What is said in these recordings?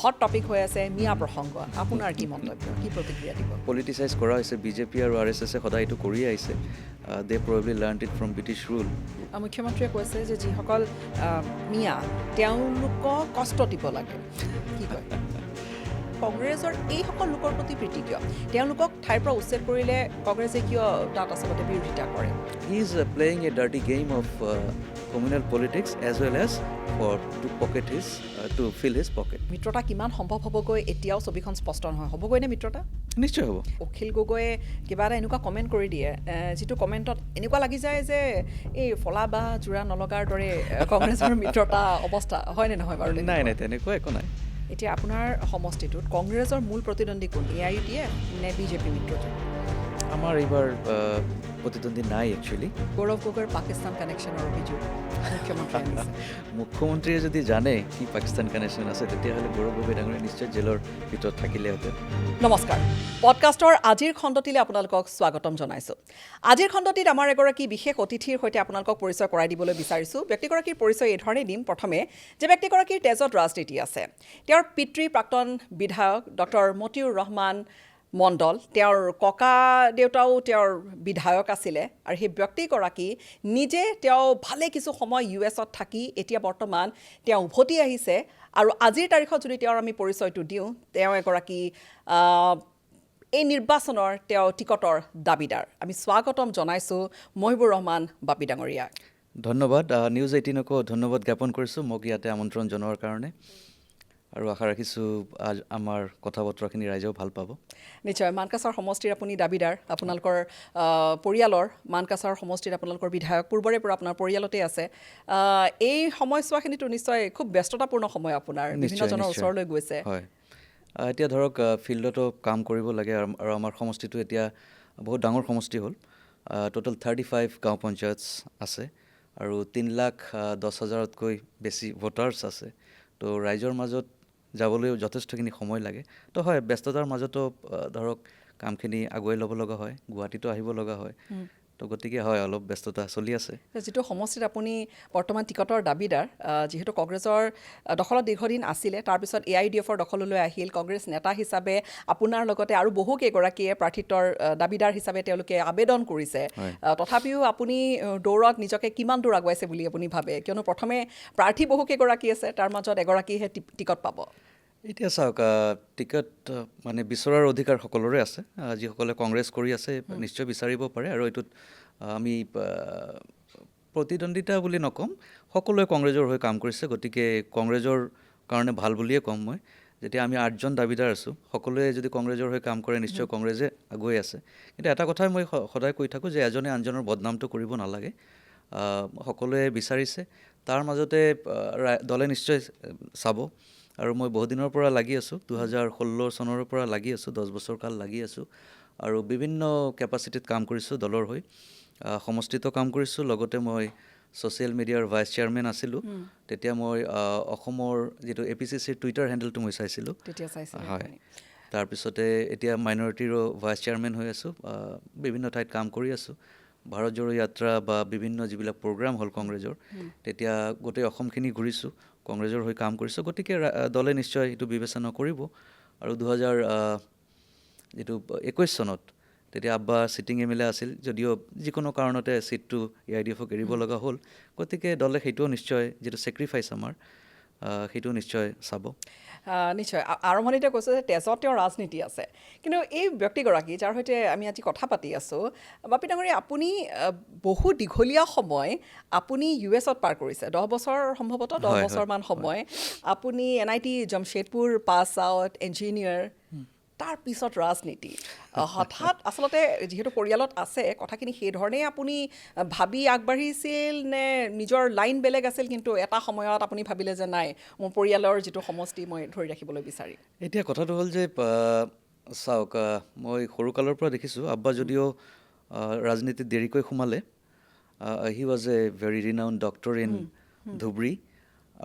Hot topic হৈ আছে মিয়া প্ৰসংগ আপোনাৰ কি মন্তব্য কি প্ৰতিক্ৰিয়া দিব পলিটিচাইজ কৰা হৈছে বিজেপি আৰু আৰএছএছে সদায় এইটো কৰি আহিছে they probably learn it from British rule মুখ্যমন্ত্ৰীয়ে কৈছে যে যিসকল মিয়া তেওঁলোকক কষ্ট দিব লাগে কি কয় কংগ্ৰেছৰ এইসকল লোকৰ প্ৰতি প্ৰীতি কিয় তেওঁলোকক ঠাইৰ পৰা উচ্ছেদ কৰিলে কংগ্ৰেছে কিয় তাত আচলতে বিৰোধিতা কৰে he is playing a dirty game of communal politics as well as for to pocket his to fill his pocket মিত্ৰতা কিমান সম্ভৱ হ'বগৈ এতিয়াও ছবিখন স্পষ্ট নহয় হ'বগৈ নে মিত্ৰতা নিশ্চয় হ'ব অখিল গগৈয়ে কিবা এটা এনেকুৱা কমেণ্ট কৰি দিয়ে যিটো কমেণ্টত এনেকুৱা লাগি যায় যে এই ফলা বা জোৰা নলগাৰ দৰে কংগ্ৰেছৰ মিত্ৰতা অৱস্থা হয়নে নহয় বাৰু নাই নাই তেনেকুৱা একো নাই এতিয়া আপোনাৰ সমষ্টিটোত কংগ্ৰেছৰ মূল প্ৰতিদ্বন্দ্বী কোন AIUDF নে বিজেপি মিত্ৰজোঁট আমাৰ এইবাৰ প্ৰতিদ্বন্দ্বী নাই একচুৱেলি গৌৰৱ গগৈৰ পাকিস্তান কানেকশ্যনৰ অভিযোগ মুখ্যমন্ত্ৰীয়ে আনিছে মুখ্যমন্ত্ৰীয়ে যদি জানে কি পাকিস্তান কানেকশ্যন আছে তেতিয়াহ'লে গৌৰৱ গগৈ ডাঙৰীয়া নিশ্চয় জেলৰ ভিতৰত থাকিলেহেঁতেন নমস্কাৰ পডকাষ্টৰ আজিৰ খণ্ডটিলৈ আপোনালোকক স্বাগতম জনাইছোঁ আজিৰ খণ্ডটিত আমাৰ এগৰাকী বিশেষ অতিথিৰ সৈতে আপোনালোকক পৰিচয় কৰাই দিবলৈ বিচাৰিছোঁ ব্যক্তিগৰাকীৰ পৰিচয় এই ধৰণে দিম প্ৰথমে যে ব্যক্তিগৰাকীৰ তেজত ৰাজনীতি আছে তেওঁৰ পিতৃ প্ৰাক্তন বিধায়ক ডক্টৰ মতিউৰ ৰহমান মণ্ডল তেওঁৰ ককা দেউতাও তেওঁৰ বিধায়ক আছিলে আৰু সেই ব্যক্তিগৰাকী নিজে তেওঁ ভালে কিছু সময় US-ত থাকি এতিয়া বৰ্তমান তেওঁ উভতি আহিছে আৰু আজিৰ তাৰিখত যদি তেওঁৰ আমি পৰিচয়টো দিওঁ তেওঁ এগৰাকী এই নিৰ্বাচনৰ তেওঁ টিকটৰ দাবীদাৰ আমি স্বাগতম জনাইছোঁ মহিবুৰ ৰহমান বাপি ডাঙৰীয়াক ধন্যবাদ নিউজ 18কো ধন্যবাদ জ্ঞাপন কৰিছোঁ মোক ইয়াতে আমন্ত্ৰণ জনোৱাৰ কাৰণে আৰু আশা ৰাখিছোঁ আমাৰ কথা বতৰাখিনি ৰাইজেও ভাল পাব নিশ্চয় মানকাছাৰ সমষ্টিৰ আপুনি দাবীদাৰ আপোনালোকৰ পৰিয়ালৰ মানকাছাৰ সমষ্টিত আপোনালোকৰ বিধায়ক পূৰ্বৰে পৰা আপোনাৰ পৰিয়ালতে আছে এই সময়ছোৱাখিনিতো নিশ্চয় খুব ব্যস্ততাপূৰ্ণ সময় আপোনাৰ বিভিন্নজনৰ ওচৰলৈ গৈছে হয় এতিয়া ধৰক ফিল্ডতো কাম কৰিব লাগে আৰু আমাৰ সমষ্টিটো এতিয়া বহুত ডাঙৰ সমষ্টি হ'ল টোটেল 35 গাঁও পঞ্চায়ত আছে আৰু 3,10,000তকৈ বেছি ভোটাৰ্ছ আছে তো ৰাইজৰ মাজত যাবলৈ যথেষ্টখিনি সময় লাগে তো হয় ব্যস্ততাৰ মাজতো ধৰক কামখিনি আগুৱাই ল'ব লগা হয় গুৱাহাটীতো আহিব লগা হয় তো গতিকে হয় অলপ ব্যস্ততা চলি আছে যিটো সমষ্টিত আপুনি বৰ্তমান টিকটৰ দাবীদাৰ যিহেতু কংগ্ৰেছৰ দখলত দীৰ্ঘদিন আছিলে তাৰপিছত AIUDFৰ দখললৈ আহিল কংগ্ৰেছ নেতা হিচাপে আপোনাৰ লগতে আৰু বহু কেইগৰাকীয়ে প্ৰাৰ্থিত্বৰ দাবীদাৰ হিচাপে তেওঁলোকে আবেদন কৰিছে তথাপিও আপুনি দৌৰত নিজকে কিমান দূৰ আগুৱাইছে বুলি আপুনি ভাবে কিয়নো প্ৰথমে প্ৰাৰ্থী বহু কেইগৰাকী আছে তাৰ মাজত এগৰাকীহে টিকট পাব এতিয়া চাওক টিকট মানে বিচৰাৰ অধিকাৰ সকলোৰে আছে যিসকলে কংগ্ৰেছ কৰি আছে নিশ্চয় বিচাৰিব পাৰে আৰু এইটোত আমি প্ৰতিদ্বন্দ্বিতা বুলি নক'ম সকলোৱে কংগ্ৰেছৰ হৈ কাম কৰিছে গতিকে কংগ্ৰেছৰ কাৰণে ভাল বুলিয়ে ক'ম মই যেতিয়া আমি 8জন দাবীদাৰ আছোঁ সকলোৱে যদি কংগ্ৰেছৰ হৈ কাম কৰে নিশ্চয় কংগ্ৰেছে আগুৱাই আছে কিন্তু এটা কথাই মই সদায় কৈ থাকোঁ যে এজনে আনজনৰ বদনামটো কৰিব নালাগে সকলোৱে বিচাৰিছে তাৰ মাজতে দলে নিশ্চয় চাব আৰু মই বহুত দিনৰ পৰা লাগি আছোঁ 2016 চনৰ পৰা লাগি আছোঁ 10 বছৰ কাল লাগি আছোঁ আৰু বিভিন্ন কেপাচিটিত কাম কৰিছোঁ দলৰ হৈ সমষ্টিতো কাম কৰিছোঁ লগতে মই ছ'চিয়েল মিডিয়াৰ ভাইচ চেয়াৰমেন আছিলোঁ তেতিয়া মই অসমৰ যিটো APCCৰ টুইটাৰ হেণ্ডেলটো মই চাইছিলোঁ হয় তাৰপিছতে এতিয়া মাইনৰিটিৰো ভাইচ চেয়াৰমেন হৈ আছোঁ বিভিন্ন ঠাইত কাম কৰি আছোঁ ভাৰত জোড়ো যাত্ৰা বা বিভিন্ন যিবিলাক প্ৰগ্ৰাম হ'ল কংগ্ৰেছৰ তেতিয়া গোটেই অসমখিনি ঘূৰিছোঁ কংগ্ৰেছৰ হৈ কাম কৰিছোঁ গতিকে দলে নিশ্চয় এইটো বিবেচনা কৰিব আৰু 2021 চনত তেতিয়া আব্বা চিটিং MLA আছিল যদিও যিকোনো কাৰণতে চিটটো AIUDFক এৰিব লগা হ'ল গতিকে দলে সেইটোও নিশ্চয় যিটো ছেক্ৰিফাইচ আমাৰ সেইটো নিশ্চয় চাব নিশ্চয় আৰম্ভণিতে কৈছোঁ যে তেজত তেওঁৰ ৰাজনীতি আছে কিন্তু এই ব্যক্তিগৰাকী যাৰ সৈতে আমি আজি কথা পাতি আছোঁ বাপি ডাঙৰীয়া আপুনি বহু দীঘলীয়া সময় আপুনি US-ত পাৰ কৰিছে 10 বছৰ সম্ভৱতঃ 10 বছৰমান সময় আপুনি NIT জামশ্বেদপুৰ পাছ আউট ইঞ্জিনিয়াৰ তাৰপিছত ৰাজনীতি হঠাৎ আচলতে যিহেতু পৰিয়ালত আছে কথাখিনি সেইধৰণেই আপুনি ভাবি আগবাঢ়িছিল নে নিজৰ লাইন বেলেগ আছিল কিন্তু এটা সময়ত আপুনি ভাবিলে যে নাই মোৰ পৰিয়ালৰ যিটো সমষ্টি মই ধৰি ৰাখিবলৈ বিচাৰিম এতিয়া কথাটো হ'ল যে চাওক মই সৰুকালৰ পৰা দেখিছোঁ আব্বা যদিও ৰাজনীতিত দেৰিকৈ সোমালে he was a very renowned doctor in Dhubri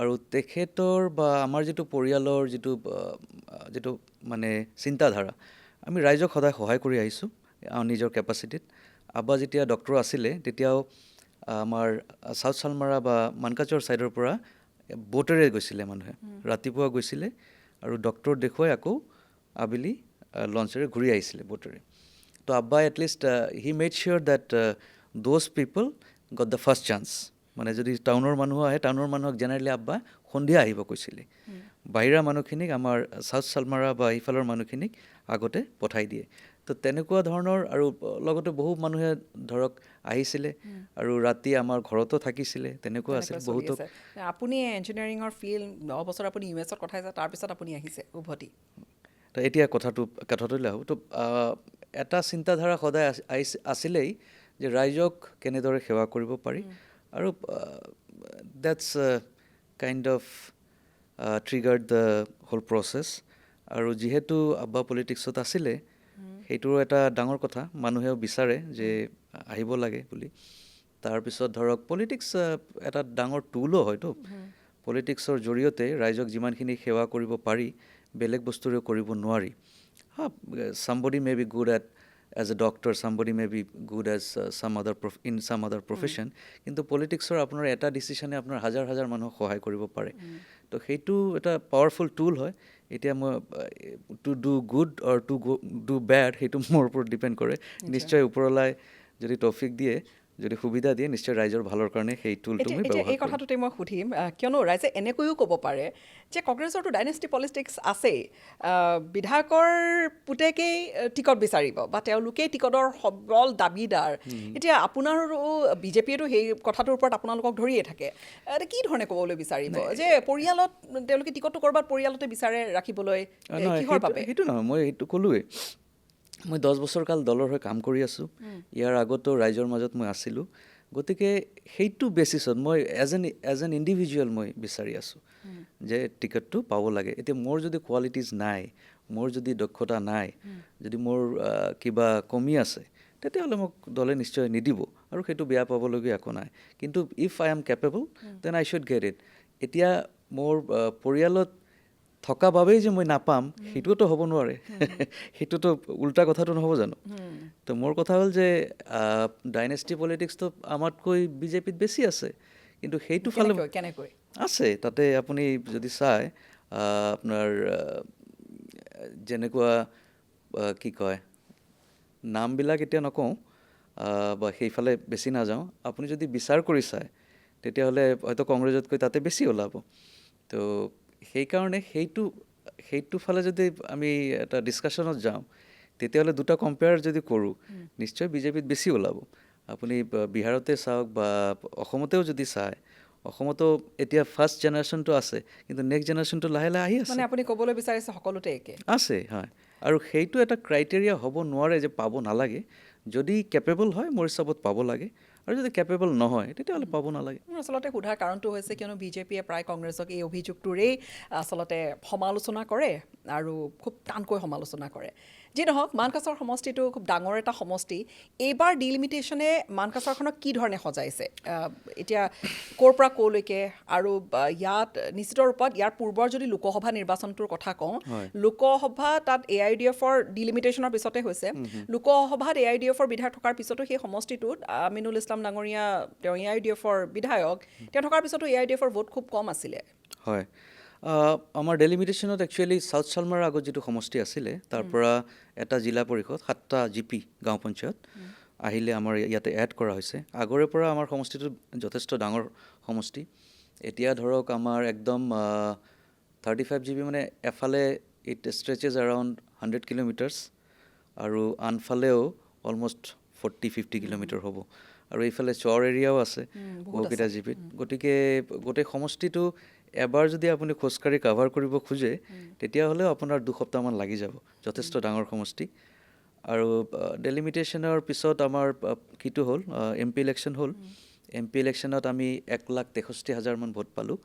আৰু তেখেতৰ বা আমাৰ যিটো পৰিয়ালৰ যিটো মানে চিন্তাধাৰা আমি ৰাইজক সদায় সহায় কৰি আহিছোঁ নিজৰ কেপাচিটিত আব্বা যেতিয়া ডক্টৰ আছিলে তেতিয়াও আমাৰ চাউথ চালমাৰা বা মানকাছৰ ছাইডৰ পৰা বোটেৰে গৈছিলে মানুহে ৰাতিপুৱা গৈছিলে আৰু ডক্টৰ দেখুৱাই আকৌ আবেলি লঞ্চেৰে ঘূৰি আহিছিলে বোটেৰে তো আব্বাই at least he made sure that those people got the first chance মানে যদি টাউনৰ মানুহ আহে টাউনৰ মানুহক জেনেৰেলি আব্বা সন্ধিয়া আহিব কৈছিলে বাহিৰা মানুহখিনিক আমাৰ চাউথ চালমাৰা বা ইফালৰ মানুহখিনিক আগতে পঠাই দিয়ে তো তেনেকুৱা ধৰণৰ আৰু লগতে বহু মানুহে ধৰক আহিছিলে আৰু ৰাতি আমাৰ ঘৰতো থাকিছিলে তেনেকুৱা আছিল চলি বহুতো আছে। আপুনি ইঞ্জিনিয়াৰিঙৰ ফিল্ড 9 বছৰ আপুনি US পঠাইছে তাৰপিছত আপুনি আহিছে উভতি তো এতিয়া কথাটোলৈ আহোঁ তো এটা চিন্তাধাৰা সদায় আছিলেই যে ৰাইজক কেনেদৰে সেৱা কৰিব পাৰি আৰু that's kind of triggered the whole process আৰু যিহেতু আব্বা পলিটিক্সত আছিলে সেইটোৰো এটা ডাঙৰ কথা মানুহেও বিচাৰে যে আহিব লাগে বুলি তাৰপিছত ধৰক পলিটিক্স এটা ডাঙৰ টুলো হয়তো পলিটিক্সৰ জৰিয়তে ৰাইজক যিমানখিনি সেৱা কৰিব পাৰি বেলেগ বস্তুৰে কৰিব নোৱাৰি somebody may be good at as a doctor somebody may be good as some other profession কিন্তু পলিটিক্সৰ আপোনাৰ এটা ডিচিশ্যনে আপোনাৰ হাজাৰ হাজাৰ মানুহক সহায় কৰিব পাৰে তো সেইটো এটা পাৱাৰফুল টুল হয় এতিয়া মই to do good or to do bad সেইটো মোৰ ওপৰত ডিপেণ্ড কৰে নিশ্চয় ওপৰলাই যদি টপিক দিয়ে যদি সুবিধা দিয়ে নিশ্চয় ৰাইজৰ ভালৰ কাৰণে সেই টুলটো মই এতিয়া ব্যৱহাৰ এই কৰিম কথাটোতে মই সুধিম কিয়নো ৰাইজে এনেকৈও ক'ব পাৰে যে কংগ্ৰেছৰতো ডাইনেষ্টি পলিটিক্স আছেই বিধায়কৰ পুতেকেই টিকট বিচাৰিব বা তেওঁলোকেই টিকটৰ সবল দাবীদাৰ এতিয়া আপোনাৰো বিজেপিয়েতো সেই কথাটোৰ ওপৰত আপোনালোকক ধৰিয়ে থাকে এতিয়া কি ধৰণে ক'বলৈ বিচাৰিব যে পৰিয়ালত তেওঁলোকে টিকটটো ক'ৰবাত পৰিয়ালতে বিচাৰে ৰাখিবলৈ কিহৰ বাবে সেইটো নহয় মই সেইটো ক'লোৱেই মই 10 বছৰ কাল দলৰ হৈ কাম কৰি আছোঁ ইয়াৰ আগতো ৰাইজৰ মাজত মই আছিলোঁ গতিকে সেইটো বেচিছত মই এজ এন ইণ্ডিভিজুৱেল মই বিচাৰি আছোঁ যে টিকেটটো পাব লাগে এতিয়া মোৰ যদি কোৱালিটিজ নাই মোৰ যদি দক্ষতা নাই যদি মোৰ কিবা কমি আছে তেতিয়াহ'লে মোক দলে নিশ্চয় নিদিব আৰু সেইটো বেয়া পাবলগীয়া একো নাই কিন্তু if I am capable then I should get it এতিয়া মোৰ পৰিয়ালত থকা বাবেই যে মই নাপাম সেইটোতো হ'ব নোৱাৰে সেইটোতো উল্টা কথাটো নহ'ব জানো তো মোৰ কথা হ'ল যে ডাইনেষ্টি পলিটিক্সটো আমাতকৈ বিজেপিত বেছি আছে কিন্তু সেইটো ফালে কেনেকৈ আছে তাতে আপুনি যদি চায় আপোনাৰ যেনেকুৱা কি কয় নামবিলাক এতিয়া নকওঁ বা সেইফালে বেছি নাযাওঁ আপুনি যদি বিচাৰ কৰি চায় তেতিয়াহ'লে হয়তো কংগ্ৰেছতকৈ তাতে বেছি ওলাব তো সেইকাৰণে সেইটো ফালে যদি আমি এটা ডিছকাশ্যনত যাওঁ তেতিয়াহ'লে দুটা কম্পেয়াৰ যদি কৰোঁ নিশ্চয় বিজেপিত বেছি ওলাব আপুনি বিহাৰতে চাওক বা অসমতেও যদি চায় অসমতো এতিয়া ফাৰ্ষ্ট জেনেৰেশ্যনটো আছে কিন্তু নেক্সট জেনেৰেশ্যনটো লাহে লাহে আহি আছে মানে আপুনি ক'বলৈ বিচাৰিছে সকলোতে একে আছে হয় আৰু সেইটো এটা ক্ৰাইটেৰিয়া হ'ব নোৱাৰে যে পাব নালাগে যদি কেপেবল হয় মোৰ হিচাপত পাব লাগে আৰু যদি কেপেবল নহয় তেতিয়াহ'লে পাব নালাগে আচলতে সোধাৰ কাৰণটো হৈছে কিয়নো বিজেপিয়ে প্ৰায় কংগ্ৰেছক এই অভিযোগটোৰেই আচলতে সমালোচনা কৰে আৰু খুব টানকৈ সমালোচনা কৰে যি নহওক মানকাছাৰ সমষ্টিটো খুব ডাঙৰ এটা সমষ্টি এইবাৰ ডিলিমিটেশ্যনে মানকাছাৰখনক কি ধৰণে সজাইছে এতিয়া ক'ৰ পৰা ক'লৈকে আৰু ইয়াত নিশ্চিত ৰূপত ইয়াৰ পূৰ্বৰ যদি লোকসভা নিৰ্বাচনটোৰ কথা কওঁ লোকসভা তাত AIDFৰ ডিলিমিটেশ্যনৰ পিছতে হৈছে লোকসভাত AIDFৰ বিধায়ক থকাৰ পিছতো সেই সমষ্টিটোত আমিনুল ইছলাম ডাঙৰীয়া তেওঁ AIDFৰ বিধায়ক তেওঁ থকাৰ পিছতো AIDFৰ ভোট খুব কম আছিলে হয় আমাৰ ডেলিমিটেশ্যনত একচুৱেলি চাউথ চালমাৰ আগত যিটো সমষ্টি আছিলে তাৰ পৰা এটা জিলা পৰিষদ 7টা GP গাঁও পঞ্চায়ত আহিলে আমাৰ ইয়াতে এড কৰা হৈছে আগৰে পৰা আমাৰ সমষ্টিটো যথেষ্ট ডাঙৰ সমষ্টি এতিয়া ধৰক আমাৰ একদম 35 GB মানে এফালে ইট ষ্ট্ৰেচেছ এৰাউণ্ড 100 কিলোমিটাৰ্ছ আৰু আনফালেও অলমষ্ট 40-50 কিলোমিটাৰ হ'ব আৰু এইফালে চৰ এৰিয়াও আছে বহুকেইটা জিপিত গতিকে গোটেই সমষ্টিটো এবাৰ যদি আপুনি খোজকাঢ়ি কাভাৰ কৰিব খোজে তেতিয়াহ'লেও আপোনাৰ 2 সপ্তাহমান লাগি যাব যথেষ্ট ডাঙৰ সমষ্টি আৰু ডেলিমিটেশ্যনৰ পিছত আমাৰ কিটো হ'ল MP ইলেকশ্যন হ'ল MP ইলেকশ্যনত আমি 1,63,000 মান ভোট পালোঁ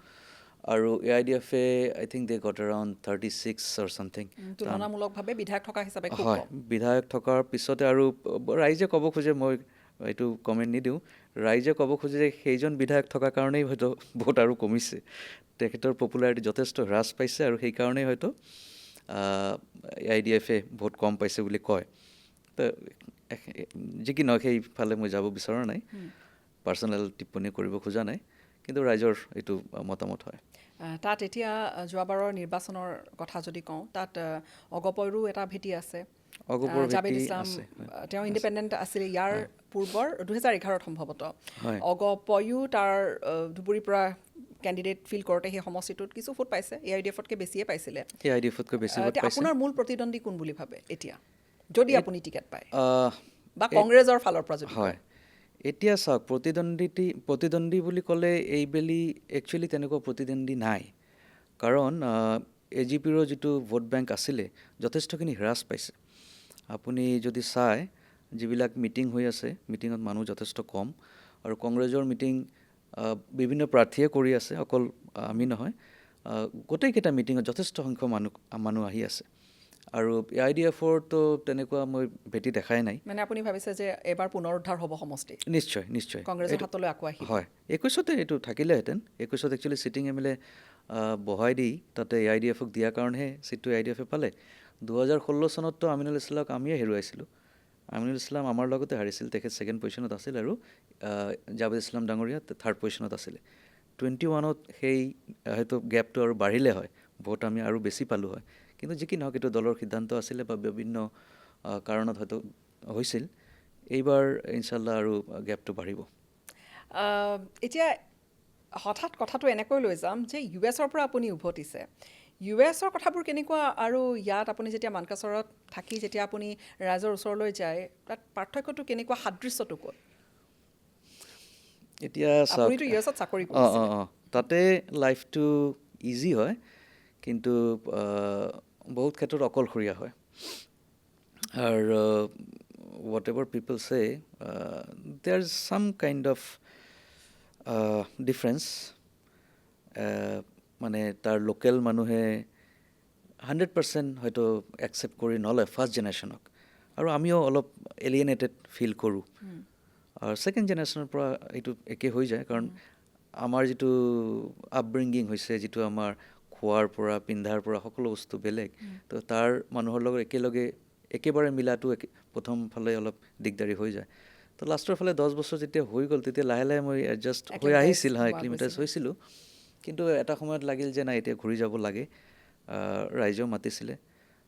আৰু AIDFে I think they got around 36 or something তুলনামূলকভাৱে বিধায়ক থকা হিচাপে খুব হয় বিধায়ক থকাৰ পিছতে আৰু ৰাইজে ক'ব খোজে মই এইটো কমেণ্ট নিদিওঁ ৰাইজে ক'ব খোজে যে সেইজন বিধায়ক থকাৰ কাৰণেই হয়তো ভোট আৰু কমিছে তেখেতৰ পপুলাৰিটি যথেষ্ট হ্ৰাস পাইছে আৰু সেইকাৰণেই হয়তো AIDFে ভোট কম পাইছে বুলি কয় তো যি কি নহয় সেইফালে মই যাব বিচৰা নাই পাৰ্চনেল টিপ্পনী কৰিব খোজা নাই কিন্তু ৰাইজৰ এইটো মতামত হয় তাত এতিয়া যোৱাবাৰৰ নিৰ্বাচনৰ কথা যদি কওঁ তাত অগপয়ৰো এটা ভেটি আছে। অগপৰ জাভেদ ভেটি ইছলাম আছে, হয়, তেওঁ ইণ্ডিপেণ্ডেণ্ট আছিলে ইয়াৰ পূৰ্বৰ 2011ত সম্ভৱতঃ। হয়। অগপয়ো তাৰ ধুবুৰীৰ পৰা কেণ্ডিডেট ফিল কৰোঁতে সেই সমষ্টিটোত কিছু ভোট পাইছে, AIDF-তকৈ বেছিয়ে পাইছিলে। এই IDF-তকৈ বেছি ভোট এতিয়া পাইছে। আপোনাৰ মূল প্ৰতিদ্বন্দ্বী কোন বুলি ভাবে এতিয়া, যদি আপুনি টিকেট পায় আহ, বা কংগ্ৰেছৰ ফালৰ পৰা যদি হয়, কয়? এতিয়া চাওক, প্ৰতিদ্বন্দ্বী বুলি ক'লে এইবেলি একচুৱেলি তেনেকুৱা প্ৰতিদ্বন্দ্বী নাই। কাৰণ AGPৰ যিটো ভোট বেংক আছিলে যথেষ্টখিনি হ্ৰাস পাইছে। আপুনি যদি চায় যিবিলাক মিটিং হৈ আছে, মিটিঙত মানুহ যথেষ্ট কম, আৰু কংগ্ৰেছৰ মিটিং বিভিন্ন প্ৰাৰ্থীয়ে কৰি আছে, অকল আমি নহয়। গোটেইকেইটা মিটিঙত যথেষ্ট সংখ্যক মানুহ আহি আছে, আৰু AIDF-ৰতো তেনেকুৱা মই ভেটি দেখাই নাই। মানে আপুনি ভাবিছে যে এবাৰ পুনৰুদ্ধাৰ হ'ব সমষ্টি, নিশ্চয় নিশ্চয় কংগ্ৰেছৰ হাতলৈ আকৌ আহিব? হয়, 21তে এইটো থাকিলেহেঁতেন। 21ত একচুৱেলি চিটিং MLA বহাই দি তাতে AIDF-ক দিয়াৰ কাৰণেহে চিটটো AIDF-এ পালে। 2016 চনততো আমিনুল ইছলামক আমিয়ে হেৰুৱাইছিলোঁ। আমিনুল ইছলাম আমাৰ লগতে হাৰিছিল, তেখেত ছেকেণ্ড পজিশ্যনত আছিল, আৰু জাভেদ ইছলাম ডাঙৰীয়া থাৰ্ড পজিশ্যনত আছিলে। 21ত সেই হয়তো গেপটো আৰু বাঢ়িলে হয়, ভোট আমি আৰু বেছি পালোঁ হয়। কিন্তু যি কি নহওক, এইটো দলৰ সিদ্ধান্ত আছিলে বা বিভিন্ন কাৰণত হয়তো হৈছিল। এইবাৰ ইনশাল্লাহ আৰু গেপটো বাঢ়িব। এতিয়া হঠাৎ কথাটো এনেকৈ লৈ যাম যে US-ৰ পৰা আপুনি উভতিছে, US-ৰ কথাবোৰ কেনেকুৱা, আৰু ইয়াত আপুনি যেতিয়া মানকাচৰত থাকি যেতিয়া আপুনি ৰাইজৰ ওচৰলৈ যায়, তাত পাৰ্থক্যটো কেনেকুৱা, সাদৃশ্যটো ক'ত? এতিয়া চাওক, আপুনিতো US-ত চাকৰি কৰিছিলে। তাতে লাইফটো ইজি হয়, কিন্তু বহুত ক্ষেত্ৰত অকলশৰীয়া হয়। আৰু হোৱাট এভাৰ পিপল চে, দেয়াৰ ইজ চাম কাইণ্ড অফ ডিফাৰেঞ্চ। মানে তাৰ লোকেল মানুহে 100% হয়তো একচেপ্ট কৰি নলয় ফাৰ্ষ্ট জেনেৰেশ্যনক, আৰু আমিও অলপ এলিয়েনেটেড ফিল কৰোঁ। আৰু ছেকেণ্ড জেনেৰেশ্যনৰ পৰা এইটো একে হৈ যায়, কাৰণ আমাৰ যিটো আপব্ৰিংগিং হৈছে, যিটো আমাৰ খোৱাৰ পৰা পিন্ধাৰ পৰা সকলো বস্তু বেলেগ, তো তাৰ মানুহৰ লগত একেবাৰে মিলাটো প্ৰথম ফালে অলপ দিগদাৰী হৈ যায়। তো লাষ্টৰ ফালে 10 বছৰ যেতিয়া হৈ গ'ল, তেতিয়া লাহে লাহে মই এডজাষ্ট হৈ আহিছিল, এক্লিমেটাইজ হৈছিলোঁ। কিন্তু এটা সময়ত লাগিল যে নাই, এতিয়া ঘূৰি যাব লাগে। ৰাইজেও মাতিছিলে,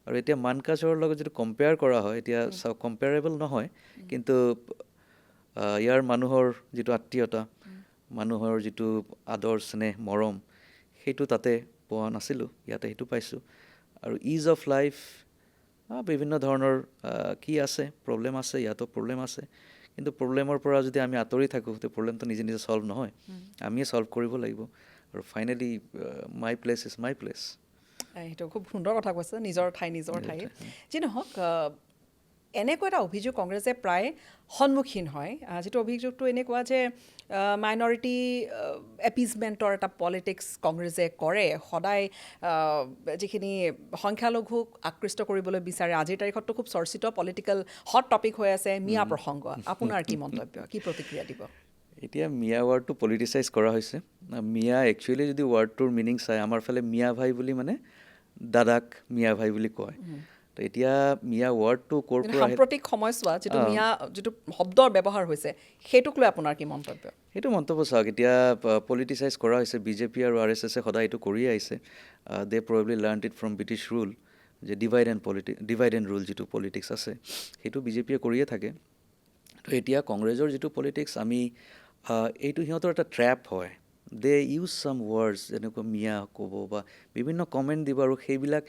আৰু এতিয়া মানকাচৰৰ লগত যদি কম্পেয়াৰ কৰা হয়, এতিয়া চাওক, কম্পেয়াৰেবল নহয়, কিন্তু ইয়াৰ মানুহৰ যিটো আত্মীয়তা, মানুহৰ যিটো আদৰ স্নেহ মৰম, সেইটো তাতে পোৱা নাছিলোঁ, ইয়াতে সেইটো পাইছোঁ। আৰু ইজ অফ লাইফ, বিভিন্ন ধৰণৰ কি আছে, প্ৰব্লেম আছে, ইয়াতো প্ৰব্লেম আছে। কিন্তু প্ৰব্লেমৰ পৰা যদি আমি আঁতৰি থাকোঁ, তেতিয়া প্ৰব্লেমটো নিজে নিজে ছল্ভ নহয়, আমিয়ে ছল্ভ কৰিব লাগিব। আৰু finally my place is my place. সেইটো খুব সুন্দৰ কথা কৈছে, নিজৰ ঠাই নিজৰ ঠাই। যি নহওক, এনেকুৱা এটা অভিযোগ কংগ্ৰেছে প্ৰায় সন্মুখীন হয়, যিটো অভিযোগটো এনেকুৱা যে মাইনৰিটি এপিজমেণ্টৰ এটা পলিটিক্স কংগ্ৰেছে কৰে, সদায় যিখিনি সংখ্যালঘুক আকৃষ্ট কৰিবলৈ বিচাৰে। আজিৰ তাৰিখততো খুব চৰ্চিত পলিটিকেল হট টপিক হৈ আছে মিয়া প্ৰসংগ। আপোনাৰ কি মন্তব্য, কি প্ৰতিক্ৰিয়া দিব? এতিয়া মিয়া ৱাৰ্ডটো পলিটিচাইজ কৰা হৈছে। মিয়া একচুৱেলি যদি ৱাৰ্ডটোৰ মিনিং চাই, আমাৰ ফালে মিয়া ভাই বুলি মানে দাদাক মিয়া ভাই বুলি কয়। তো এতিয়া মিয়া ৱাৰ্ডটো ক'ৰ পৰা সাম্প্ৰতিক সময়ছোৱা যিটো মিয়া যিটো শব্দৰ ব্যৱহাৰ হৈছে, সেইটোক লৈ আপোনাৰ কি মন্তব্য? সেইটো মন্তব্য চাওক, এতিয়া পলিটিচাইজ কৰা হৈছে। বিজেপি আৰু RSSে সদায় এইটো কৰিয়ে আহিছে। They probably learn it from British rule, যে ডিভাইড এণ্ড ৰুল যিটো পলিটিক্স আছে, সেইটো বিজেপিয়ে কৰিয়ে থাকে। তো এতিয়া কংগ্ৰেছৰ যিটো পলিটিক্স, আমি এইটো সিহঁতৰ এটা ট্ৰেপ হয়। দে ইউজ চাম ৱৰ্ডছ, যেনেকুৱা মিয়া ক'ব বা বিভিন্ন কমেণ্ট দিব, আৰু সেইবিলাক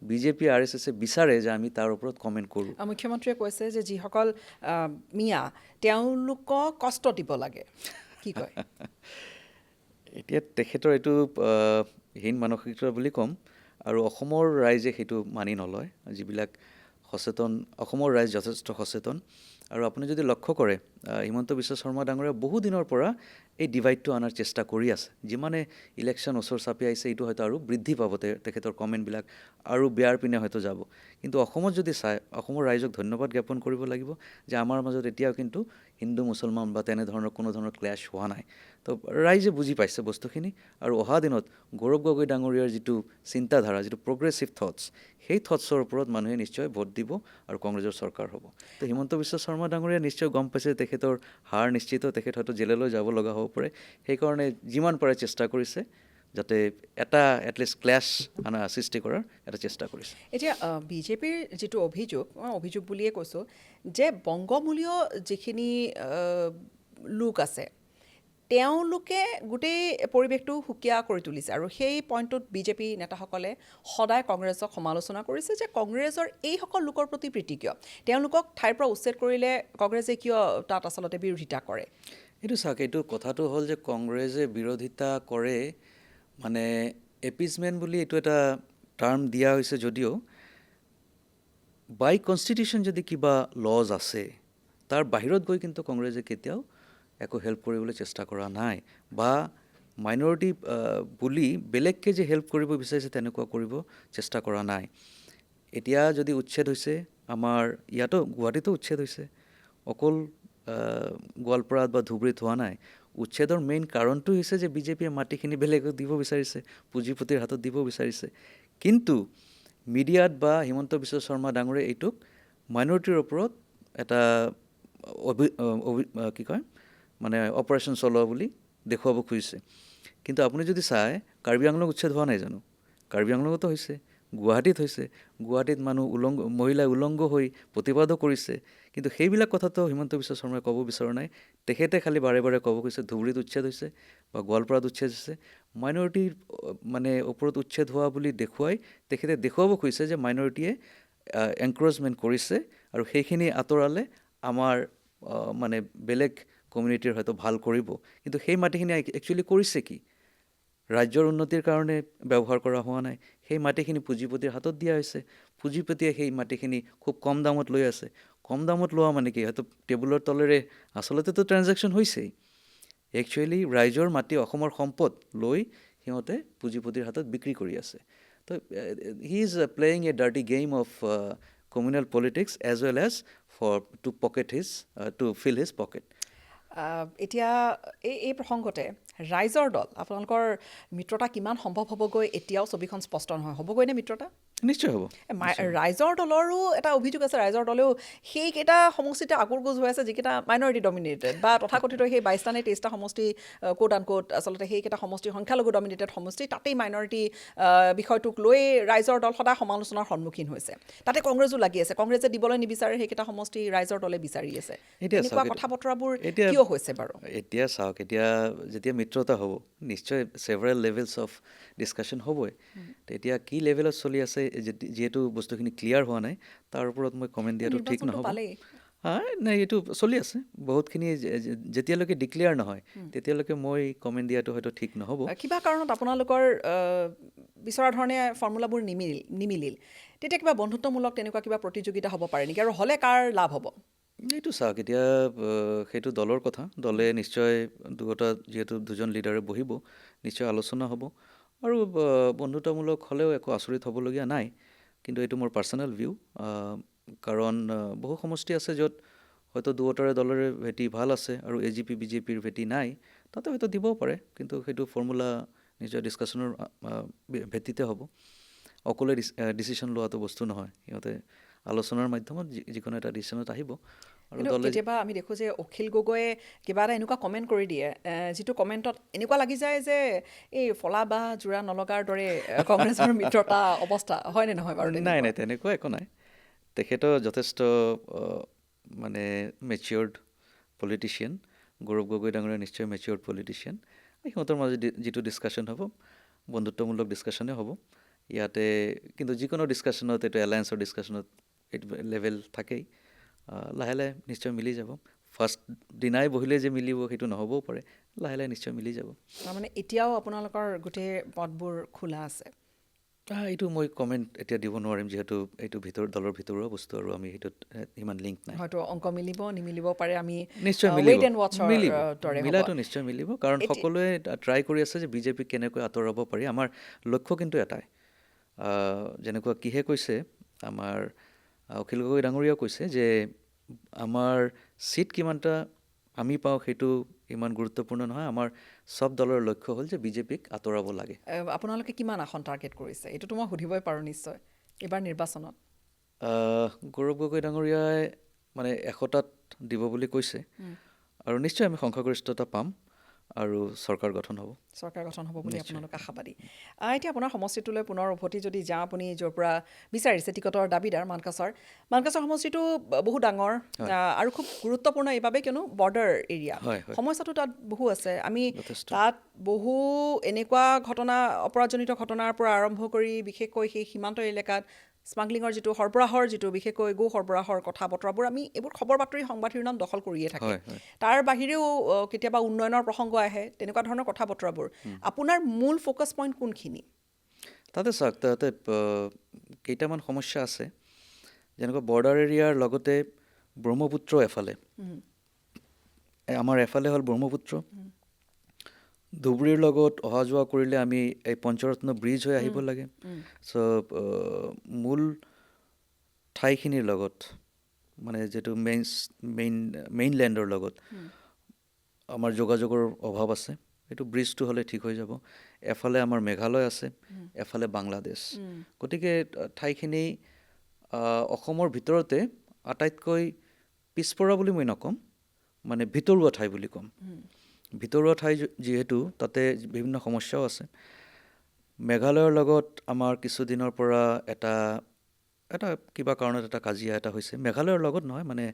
বিজেপি RSSে বিচাৰে যে আমি তাৰ ওপৰত কমেণ্ট কৰোঁ। মুখ্যমন্ত্ৰীয়ে কৈছে যে যিসকল মিয়া, তেওঁলোকক কষ্ট দিব লাগে, কি কয়? এতিয়া তেখেতৰ এইটো হীন মানসিকতা বুলি ক'ম, আৰু অসমৰ ৰাইজে সেইটো মানি নলয়। যিবিলাক সচেতন, অসমৰ ৰাইজ যথেষ্ট সচেতন। আৰু আপুনি যদি লক্ষ্য কৰে, হিমন্ত বিশ্ব শৰ্মা ডাঙৰীয়া বহুদিনৰ পৰা এই ডিভাইডটো অনাৰ চেষ্টা কৰি আছে। যিমানে ইলেকশ্যন ওচৰ চাপি আহিছে, এইটো হয়তো আৰু বৃদ্ধি পাব, তেখেতৰ কমেণ্টবিলাক আৰু বেয়াৰ পিনে হয়তো যাব। কিন্তু অসমত যদি চায়, অসমৰ ৰাইজক ধন্যবাদ জ্ঞাপন কৰিব লাগিব যে আমাৰ মাজত এতিয়াও কিন্তু হিন্দু মুছলমান বা তেনেধৰণৰ কোনো ধৰণৰ ক্লেছ হোৱা নাই। তো ৰাইজে বুজি পাইছে বস্তুখিনি, আৰু অহা দিনত গৌৰৱ গগৈ ডাঙৰীয়াৰ যিটো চিন্তাধাৰা, যিটো প্ৰগ্ৰেছিভ থটছ, সেই থটছৰ ওপৰত মানুহে নিশ্চয় ভোট দিব, আৰু কংগ্ৰেছৰ চৰকাৰ হ'ব। তো হিমন্ত বিশ্ব শৰ্মা ডাঙৰীয়াই নিশ্চয় গম পাইছে তেখেতৰ হাৰ নিশ্চিত, তেখেত হয়তো জেললৈ যাব লগা হ'ব পাৰে। সেইকাৰণে যিমান পাৰে চেষ্টা কৰিছে যাতে এটা এটলিষ্ট ক্লেছ সৃষ্টি কৰাৰ এটা চেষ্টা কৰিছে। এতিয়া বিজেপিৰ যিটো অভিযোগ মই অভিযোগ বুলিয়ে কৈছোঁ যে বংগমূলীয় যিখিনি লোক আছে তেওঁলোকে গোটেই পৰিৱেশটো সুকীয়া কৰি তুলিছে আৰু সেই পইণ্টটোত বিজেপি নেতাসকলে সদায় কংগ্ৰেছক সমালোচনা কৰিছে যে কংগ্ৰেছৰ এইসকল লোকৰ প্ৰতি প্ৰীতি কিয়, তেওঁলোকক ঠাইৰ পৰা উচ্ছেদ কৰিলে কংগ্ৰেছে কিয় তাত আচলতে বিৰোধিতা কৰে। এইটো চাওক, এইটো কথাটো হ'ল যে কংগ্ৰেছে বিৰোধিতা কৰে মানে এপিজমেণ্ট বুলি এইটো এটা টাৰ্ম দিয়া হৈছে যদিও বাই কনষ্টিটিউশ্যন যদি কিবা লজ আছে তাৰ বাহিৰত গৈ কিন্তু কংগ্ৰেছে কেতিয়াও একো হেল্প কৰিবলৈ চেষ্টা কৰা নাই বা মাইনৰিটি বুলি বেলেগকৈ যে হেল্প কৰিব বিচাৰিছে তেনেকুৱা কৰিব চেষ্টা কৰা নাই। এতিয়া যদি উচ্ছেদ হৈছে আমাৰ ইয়াতো গুৱাহাটীতো উচ্ছেদ হৈছে, অকল গোৱালপাৰাত বা ধুবুৰীত হোৱা নাই। উচ্ছেদৰ মেইন কাৰণটো হৈছে যে বিজেপিয়ে মাটিখিনি বেলেগক দিব বিচাৰিছে, পুঁজিপতিৰ হাতত দিব বিচাৰিছে। কিন্তু মিডিয়াত বা হিমন্ত বিশ্ব শৰ্মা ডাঙৰে এইটোক মাইনৰিটিৰ ওপৰত এটা কি কয় মানে অপাৰেশ্যন চলোৱা বুলি দেখুৱাব খুজিছে। কিন্তু আপুনি যদি চায় কাৰ্বি আংলং উচ্ছেদ হোৱা নাই জানো, কাৰ্বি আংলঙতো হৈছে, গুৱাহাটীত হৈছে, গুৱাহাটীত মানুহ মহিলাই উলংগ হৈ প্ৰতিবাদো কৰিছে। কিন্তু সেইবিলাক কথাটো হিমন্ত বিশ্ব শৰ্মাই ক'ব বিচৰা নাই। তেখেতে খালি বাৰে বাৰে ক'ব কৈছে ধুবুৰীত উচ্ছেদ হৈছে বা গোৱালপাৰাত উচ্ছেদ হৈছে। মাইনৰিটিৰ মানে ওপৰত উচ্ছেদ হোৱা বুলি দেখুৱাই তেখেতে দেখুৱাব খুজিছে যে মাইনৰিটিয়ে এনক্ৰ'চমেণ্ট কৰিছে আৰু সেইখিনি আঁতৰালে আমাৰ মানে বেলেগ কমিউনিটিৰ হয়তো ভাল কৰিব। কিন্তু সেই মাটিখিনি একচুৱেলি কৰিছে কি? ৰাজ্যৰ উন্নতিৰ কাৰণে ব্যৱহাৰ কৰা হোৱা নাই। সেই মাটিখিনি পুঁজিপতিৰ হাতত দিয়া হৈছে, পুঁজিপতিয়ে সেই মাটিখিনি খুব কম দামত লৈ আছে। কম দামত লোৱা মানে কি, হয়তো টেবুলৰ তলেৰে আচলতেতো ট্ৰেনজেকশ্যন হৈছেই। একচুৱেলি ৰাইজৰ মাটি অসমৰ সম্পদ লৈ সিহঁতে পুঁজিপতিৰ হাতত বিক্ৰী কৰি আছে। তো he is playing a dirty game of communal politics as well as to fill his pocket. এতিয়া এই প্ৰসংগতে ৰাইজৰ দল আপোনালোকৰ মিত্ৰতা কিমান সম্ভৱ হ'বগৈ এতিয়াও ছবিখন স্পষ্ট নহয়, হ'বগৈনে মিত্ৰতা? নিশ্চয় হ'ব। ৰাইজৰ দলৰো এটা অভিযোগ আছে, ৰাইজৰ দলেও সেইকেইটা সমষ্টিতে আগৰগোজ হৈ আছে যিকেইটা মাইনৰিটি ডমিনেটেড বা তথাকথিত সেই 22টা নে 23টা সমষ্টি কোট আন কোট আচলতে সেইকেইটা সমষ্টি সংখ্যালঘু ডমিনেটেড সমষ্টি, তাতেই মাইনৰিটি বিষয়টোক লৈ ৰাইজৰ দল সদায় সমালোচনাৰ সন্মুখীন হৈছে। তাতে কংগ্ৰেছো লাগি আছে, কংগ্ৰেছে দিবলৈ নিবিচাৰে সেইকেইটা সমষ্টি ৰাইজৰ দলে বিচাৰি আছে। এনেকুৱা কথা বতৰাবোৰ কিয় হৈছে বাৰু? এতিয়া চাওক, এতিয়া যেতিয়া মিত্ৰতা হ'ব নিশ্চয় ছেভাৰেল লেভেলছ অফ ডিছকাশ্যন হ'বই। তেতিয়া কি লেভেলত চলি আছে যিহেতু বস্তুখিনি ক্লিয়াৰ হোৱা নাই তাৰ ওপৰত মই কমেণ্ট দিয়াটো ঠিক নহ'ব। নাই, এইটো চলি আছে বহুতখিনি, যেতিয়ালৈকে ডিক্লেয়াৰ নহয় তেতিয়ালৈকে মই কমেণ্ট দিয়াটো হয়তো ঠিক নহ'ব। কিবা কাৰণত আপোনালোকৰ বিচৰা ধৰণে ফৰ্মুলাবোৰ নিমিলিল, তেতিয়া কিবা বন্ধুত্বমূলক তেনেকুৱা কিবা প্ৰতিযোগিতা হ'ব পাৰে নেকি, আৰু হ'লে কাৰ লাভ হ'ব? এইটো চাওক, এতিয়া সেইটো দলৰ কথা। দলে নিশ্চয় যিহেতু দুজন লিডাৰে বহিব, নিশ্চয় আলোচনা হ'ব আৰু বন্ধুত্বমূলক হ'লেও একো আচৰিত হ'বলগীয়া নাই। কিন্তু এইটো মোৰ পাৰ্চনেল ভিউ, কাৰণ বহু সমষ্টি আছে য'ত হয়তো দুয়োটাৰে দলৰে ভেটি ভাল আছে আৰু AGP BJPৰ ভেটি নাই, তাতে হয়তো দিবও পাৰে। কিন্তু সেইটো ফৰ্মুলা নিজৰ ডিছকাশ্যনৰ ভেটিতে হ'ব। অকলে ডিচিশ্যন লোৱাটো বস্তু নহয়, সিহঁতে আলোচনাৰ মাধ্যমত যিকোনো এটা ডিচিশ্যনত আহিব। আৰু কেতিয়াবা আমি দেখোঁ যে অখিল গগৈয়ে কিবা এটা এনেকুৱা কমেণ্ট কৰি দিয়ে যিটো কমেণ্টত এনেকুৱা লাগি যায় যে এই ফলা বা জোৰা নলগাৰ দৰে কংগ্ৰেছৰ মিত্ৰতা অৱস্থা হয়নে নহয় বাৰু? নাই, তেনেকুৱা একো নাই। তেখেতৰ যথেষ্ট মানে মেচিয়ৰ্ড পলিটিচিয়ান, গৌৰৱ গগৈ ডাঙৰীয়া নিশ্চয় মেচিয়ৰ্ড পলিটিচিয়ান। সিহঁতৰ মাজত যিটো ডিছকাশ্যন হ'ব বন্ধুত্বমূলক ডিছকাশ্যনে হ'ব ইয়াতে। কিন্তু যিকোনো ডিছকাশ্যনত, এইটো এলায়েন্সৰ ডিছকাশ্যনত এইটো লেভেল থাকেই। লাহে লাহে নিশ্চয় মিলি যাব। ফাৰ্ষ্ট দিনাই বহিলে যে মিলিব সেইটো নহ'বও পাৰে, লাহে লাহে নিশ্চয় মিলি যাব। তাৰমানে এতিয়াও আপোনালোকৰ গোটেই পথবোৰ খোলা আছে? এইটো মই কমেণ্ট এতিয়া দিব নোৱাৰিম, যিহেতু এইটো দলৰ ভিতৰুৱা বস্তু আৰু আমি সেইটোত ইমান লিংক নাই। হয়তো অংক মিলিব নিমিলিব পাৰে, আমি নিশ্চয় মিলাটো নিশ্চয় মিলিব, কাৰণ সকলোৱে ট্ৰাই কৰি আছে যে বিজেপিক কেনেকৈ আঁতৰাব পাৰি। আমাৰ লক্ষ্য কিন্তু এটাই, যেনেকুৱা কিহে কৈছে, আমাৰ অখিল গগৈ ডাঙৰীয়াও কৈছে যে আমাৰ চিট কিমানটা আমি পাওঁ সেইটো ইমান গুৰুত্বপূৰ্ণ নহয়, আমাৰ চব দলৰ লক্ষ্য হ'ল যে বিজেপিক আঁতৰাব লাগে। আপোনালোকে কিমান আসন টাৰ্গেট কৰিছে এইটোতো মই সুধিবই পাৰোঁ নিশ্চয় এইবাৰ নিৰ্বাচনত? গৌৰৱ গগৈ ডাঙৰীয়াই মানে 100টাত দিব বুলি কৈছে আৰু নিশ্চয় আমি সংখ্যাগৰিষ্ঠতা পাম। আৰু চৰকাৰ গঠন হ'ব। চৰকাৰ গঠন হ'ব বুলি আপোনালোক আশাবাদী। এতিয়া আপোনাৰ সমষ্টিটোলৈ পুনৰ উভতি যদি যাওঁ, আপুনি য'ৰ পৰা বিচাৰিছে টিকটৰ দাবীদাৰ মানকাছাৰ সমষ্টিটো বহুত ডাঙৰ আৰু খুব গুৰুত্বপূৰ্ণ এইবাবে কিয়নো বৰ্ডাৰ এৰিয়া, হয়, হয়। সমস্যাটো তাত বহু আছে। আমি যথেষ্ট। তাত বহু এনেকুৱা ঘটনা, অপৰাধজনিত ঘটনাৰ পৰা আৰম্ভ কৰি বিশেষকৈ সেই সীমান্ত এলেকাত স্মাগলিঙৰ যিটো সৰবৰাহৰ যিটো বিশেষকৈ গো সৰবৰাহৰ কথা বতৰাবোৰ আমি এইবোৰ খবৰ বাতৰি সংবাদ শিৰোনাম দখল কৰিয়ে থাকে। হয়, হয়। তাৰ বাহিৰেও কেতিয়াবা উন্নয়নৰ প্ৰসংগ আহে, তেনেকুৱা ধৰণৰ কথা বতৰাবোৰ। আপোনাৰ মূল ফ'কাছ পইণ্ট কোনখিনি? তাতে চাওক, তাতে কেইটামান সমস্যা আছে। যেনেকুৱা বৰ্ডাৰ এৰিয়াৰ লগতে ব্ৰহ্মপুত্ৰ এফালে, আমাৰ এফালে হ'ল ব্ৰহ্মপুত্ৰ। ধুবুৰীৰ লগত অহা যোৱা কৰিলে আমি এই পঞ্চৰত্ন ব্ৰিজ হৈ আহিব লাগে। চ' মূল ঠাইখিনিৰ লগত, মানে যিটো মেইনলেণ্ডৰ লগত আমাৰ যোগাযোগৰ অভাৱ আছে। এইটো ব্ৰিজটো হ'লে ঠিক হৈ যাব। এফালে আমাৰ মেঘালয় আছে, এফালে বাংলাদেশ। গতিকে ঠাইখিনি অসমৰ ভিতৰতে আটাইতকৈ পিছপৰা বুলি মই নক'ম, মানে ভিতৰুৱা ঠাই বুলি ক'ম। ভিতৰুৱা ঠাই যিহেতু তাতে বিভিন্ন সমস্যাও আছে। মেঘালয়ৰ লগত আমাৰ কিছুদিনৰ পৰা এটা কিবা কাৰণত এটা কাজিয়া এটা হৈছে। মেঘালয়ৰ লগত নহয়, মানে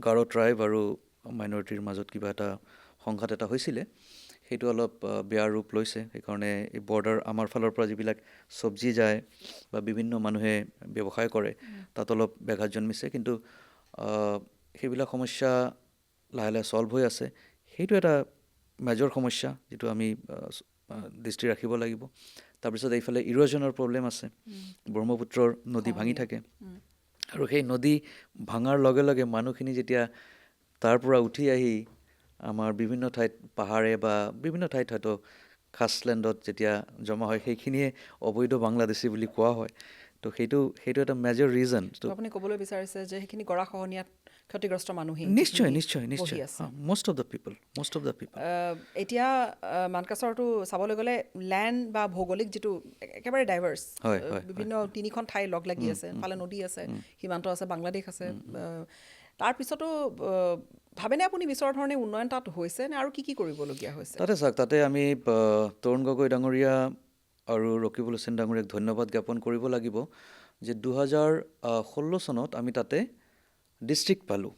গাৰো ট্ৰাইব আৰু মাইনৰিটিৰ মাজত কিবা এটা সংঘাত এটা হৈছিলে। সেইটো অলপ বেয়া ৰূপ লৈছে। সেইকাৰণে এই বৰ্ডাৰ, আমাৰ ফালৰ পৰা যিবিলাক চব্জি যায় বা বিভিন্ন মানুহে ব্যৱসায় কৰে, তাত অলপ ব্যাঘাত জন্মিছে। কিন্তু সেইবিলাক সমস্যা লাহে লাহে ছল্ভ হৈ আছে। সেইটো এটা মেজৰ সমস্যা, যিটো আমি দৃষ্টি ৰাখিব লাগিব। তাৰপিছত এইফালে ইৰ'জনৰ প্ৰব্লেম আছে। ব্ৰহ্মপুত্ৰৰ নদী ভাঙি থাকে, আৰু সেই নদী ভাঙাৰ লগে লগে মানুহখিনি যেতিয়া তাৰ পৰা উঠি আহি আমাৰ বিভিন্ন ঠাইত পাহাৰে বা বিভিন্ন ঠাইত হয়তো খাছলেণ্ডত যেতিয়া জমা হয়, সেইখিনিয়ে অবৈধ বাংলাদেশী বুলি কোৱা হয়। তো সেইটো এটা মেজৰ ৰিজন। আপুনি ক'বলৈ বিচাৰিছে যে সেইখিনি গৰাখহনীয়াত ক্ষতিগ্ৰস্ত মানুহেই নিশ্চয় বহি আছে। মষ্ট অফ দ্য পিপল। এতিয়া মানকাছাৰটো চাবলৈ গ'লে লেণ্ড বা ভৌগোলিক যিটো একেবাৰে ডাইভাৰ্চ, হয়, বিভিন্ন তিনিখন ঠাই লগ লাগি আছে। ফালে নদী আছে, সীমান্ত আছে, বাংলাদেশ আছে। তাৰপিছতো ভাবেনে আপুনি বিচৰা ধৰণে উন্নয়ন তাত হৈছে নে আৰু কি কৰিবলগীয়া হৈছে? তাতে চাওক, তাতে আমি তৰুণ গগৈ ডাঙৰীয়া আৰু ৰকিবুল হুছেইন ডাঙৰীয়াক ধন্যবাদ জ্ঞাপন কৰিব লাগিব যে 2016 চনত আমি তাতে ডিষ্ট্ৰিক্ট পালোঁ।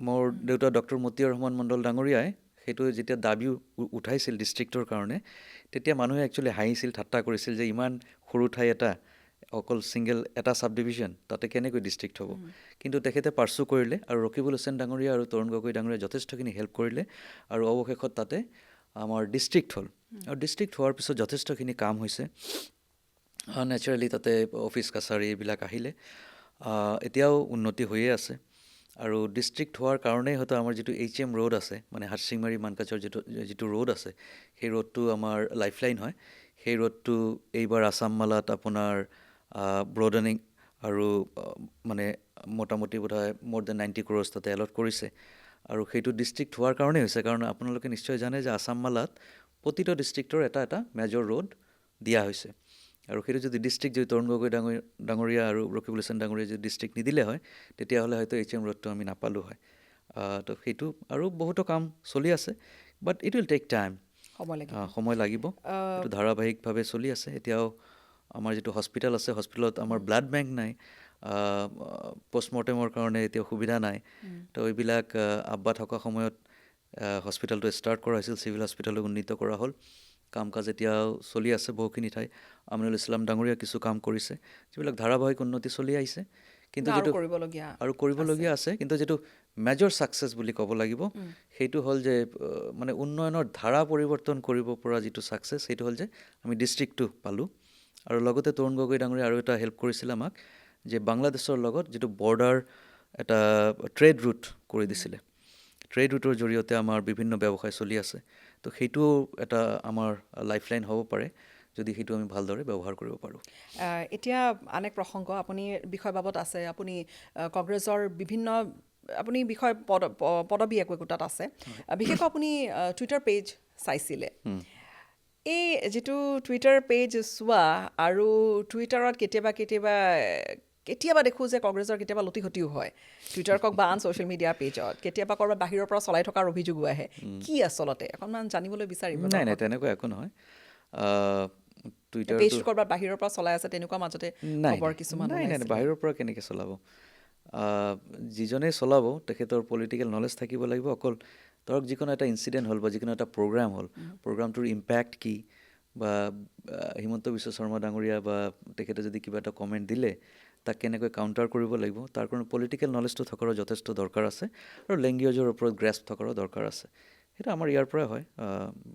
মোৰ দেউতা ডক্টৰ মতিউৰ ৰহমান মণ্ডল ডাঙৰীয়াই সেইটো যেতিয়া দাবী উঠাইছিল ডিষ্ট্ৰিক্টৰ কাৰণে, তেতিয়া মানুহে একচুৱেলি হাঁহিছিল, ঠাট্টা কৰিছিল যে ইমান সৰু ঠাই এটা, অকল ছিংগল এটা ছাব ডিভিজন, তাতে কেনেকৈ ডিষ্ট্ৰিক্ট হ'ব। কিন্তু তেখেতে পাৰ্চু কৰিলে, আৰু ৰকিবুল হুছেইন ডাঙৰীয়া আৰু তৰুণ গগৈ ডাঙৰীয়াই যথেষ্টখিনি হেল্প কৰিলে, আৰু অৱশেষত তাতে আমাৰ ডিষ্ট্ৰিক্ট হ'ল। আৰু ডিষ্ট্ৰিক্ট হোৱাৰ পিছত যথেষ্টখিনি কাম হৈছে। নেচাৰেলি তাতে অফিচ কাছাৰী এইবিলাক আহিলে, এতিয়াও উন্নতি হৈয়ে আছে। আৰু ডিষ্ট্ৰিক্ট হোৱাৰ কাৰণেই হয়তো আমাৰ যিটো HM ৰোড আছে, মানে হাৰচিংমাৰী মানকাছাৰ যিটো ৰোড আছে, সেই ৰোডটো আমাৰ লাইফলাইন হয়। সেই ৰোডটো এইবাৰ আছাম মালাত আপোনাৰ ব্ৰডেনিং আৰু মানে মোটামুটি বোধহয় more than 90 crores তাতে এলট কৰিছে। আৰু সেইটো ডিষ্ট্ৰিক্ট হোৱাৰ কাৰণেই হৈছে, কাৰণ আপোনালোকে নিশ্চয় জানে যে আছাম মালাত প্ৰতিটো ডিষ্ট্ৰিক্টৰ এটা মেজৰ ৰোড দিয়া হৈছে। আৰু সেইটো যদি ডিষ্ট্ৰিক্ট, যদি তৰুণ গগৈ ডাঙৰীয়া আৰু ৰকিবুল হুছেইন ডাঙৰীয়া যদি ডিষ্ট্ৰিক্ট নিদিলে হয়, তেতিয়াহ'লে হয়তো HM ৰোডটো আমি নাপালোঁ হয়। তো সেইটো আৰু বহুতো কাম চলি আছে, but it will take time, সময় লাগিব। এইটো ধাৰাবাহিকভাৱে চলি আছে। এতিয়াও আমাৰ যিটো হস্পিটেল আছে, হস্পিটেলত আমাৰ ব্লাড বেংক নাই, পষ্টমৰ্টেমৰ কাৰণে এতিয়াও সুবিধা নাই। তো এইবিলাক আব্বা থকা সময়ত হস্পিটেলটো ষ্টাৰ্ট কৰা হৈছিল, চিভিল হস্পিটেলটো উন্নীত কৰা হ'ল। কাম কাজ এতিয়াও চলি আছে বহুখিনি ঠাই। আমিনুল ইছলাম ডাঙৰীয়া কিছু কাম কৰিছে, যিবিলাক ধাৰাবাহিক উন্নতি চলি আহিছে। কিন্তু যিটো আৰু কৰিবলগীয়া আছে, কিন্তু যিটো মেজৰ ছাকচেছ বুলি ক'ব লাগিব, সেইটো হ'ল যে মানে উন্নয়নৰ ধাৰা পৰিৱৰ্তন কৰিব পৰা যিটো ছাকচেছ, সেইটো হ'ল যে আমি ডিষ্ট্ৰিক্টটো পালোঁ। আৰু লগতে তৰুণ গগৈ ডাঙৰীয়া আৰু এটা হেল্প কৰিছিল আমাক, যে বাংলাদেশৰ লগত যিটো বৰ্ডাৰ এটা ট্ৰেড ৰুট কৰি দিছিলে। ট্ৰেড ৰুটৰ জৰিয়তে আমাৰ বিভিন্ন ব্যৱসায় চলি আছে। তো সেইটোও এটা আমাৰ লাইফলাইন হ'ব পাৰে, যদি সেইটো আমি ভালদৰে ব্যৱহাৰ কৰিব পাৰোঁ। এতিয়া আন এক প্ৰসংগ, আপুনি বিষয় বাবদ আছে, আপুনি কংগ্ৰেছৰ বিভিন্ন পদবী একোটাত আছে, বিশেষকৈ আপুনি টুইটাৰ পেজ চাইছিলে। এই যিটো টুইটাৰ পেজ চোৱা আৰু টুইটাৰত কেতিয়াবা কেতিয়াবা দেখোঁ যে কংগ্ৰেছৰ কেতিয়াবা লতিঘটিও হয় টুইটাৰ কওক বা আন ছ'চিয়েল মিডিয়া পেজত কেতিয়াবা ক'ৰবাত বাহিৰৰ পৰা চলাই থকাৰ অভিযোগো আহে কি আচলতে অকণমান জানিবলৈ বিচাৰিব নাই নাই তেনেকুৱা একো নহয় টুইটাৰটো পেজটো ক'ৰবাত বাহিৰৰ পৰা চলাই আছে তেনেকুৱা মাজতে নাই খবৰ কিছুমান নাই নাই ওলাইছিলে। বাহিৰৰ পৰা কেনেকৈ চলাব যিজনেই চলাব তেখেতৰ পলিটিকেল নলেজ থাকিব লাগিব অকল ধৰক যিকোনো এটা ইনচিডেণ্ট হ'ল বা যিকোনো এটা প্ৰগ্ৰাম হ'ল প্ৰগ্ৰামটোৰ ইম্পেক্ট কি বা হিমন্ত বিশ্ব শৰ্মা ডাঙৰীয়া বা তেখেতে যদি কিবা এটা কমেণ্ট দিলে তাক কেনেকৈ কাউণ্টাৰ কৰিব লাগিব তাৰ কাৰণে পলিটিকেল নলেজটো থকাৰো যথেষ্ট দৰকাৰ আছে আৰু লেংগুৱেজৰ ওপৰত গ্ৰেছপ থকাৰো দৰকাৰ আছে সেইটো আমাৰ ইয়াৰ পৰাই হয়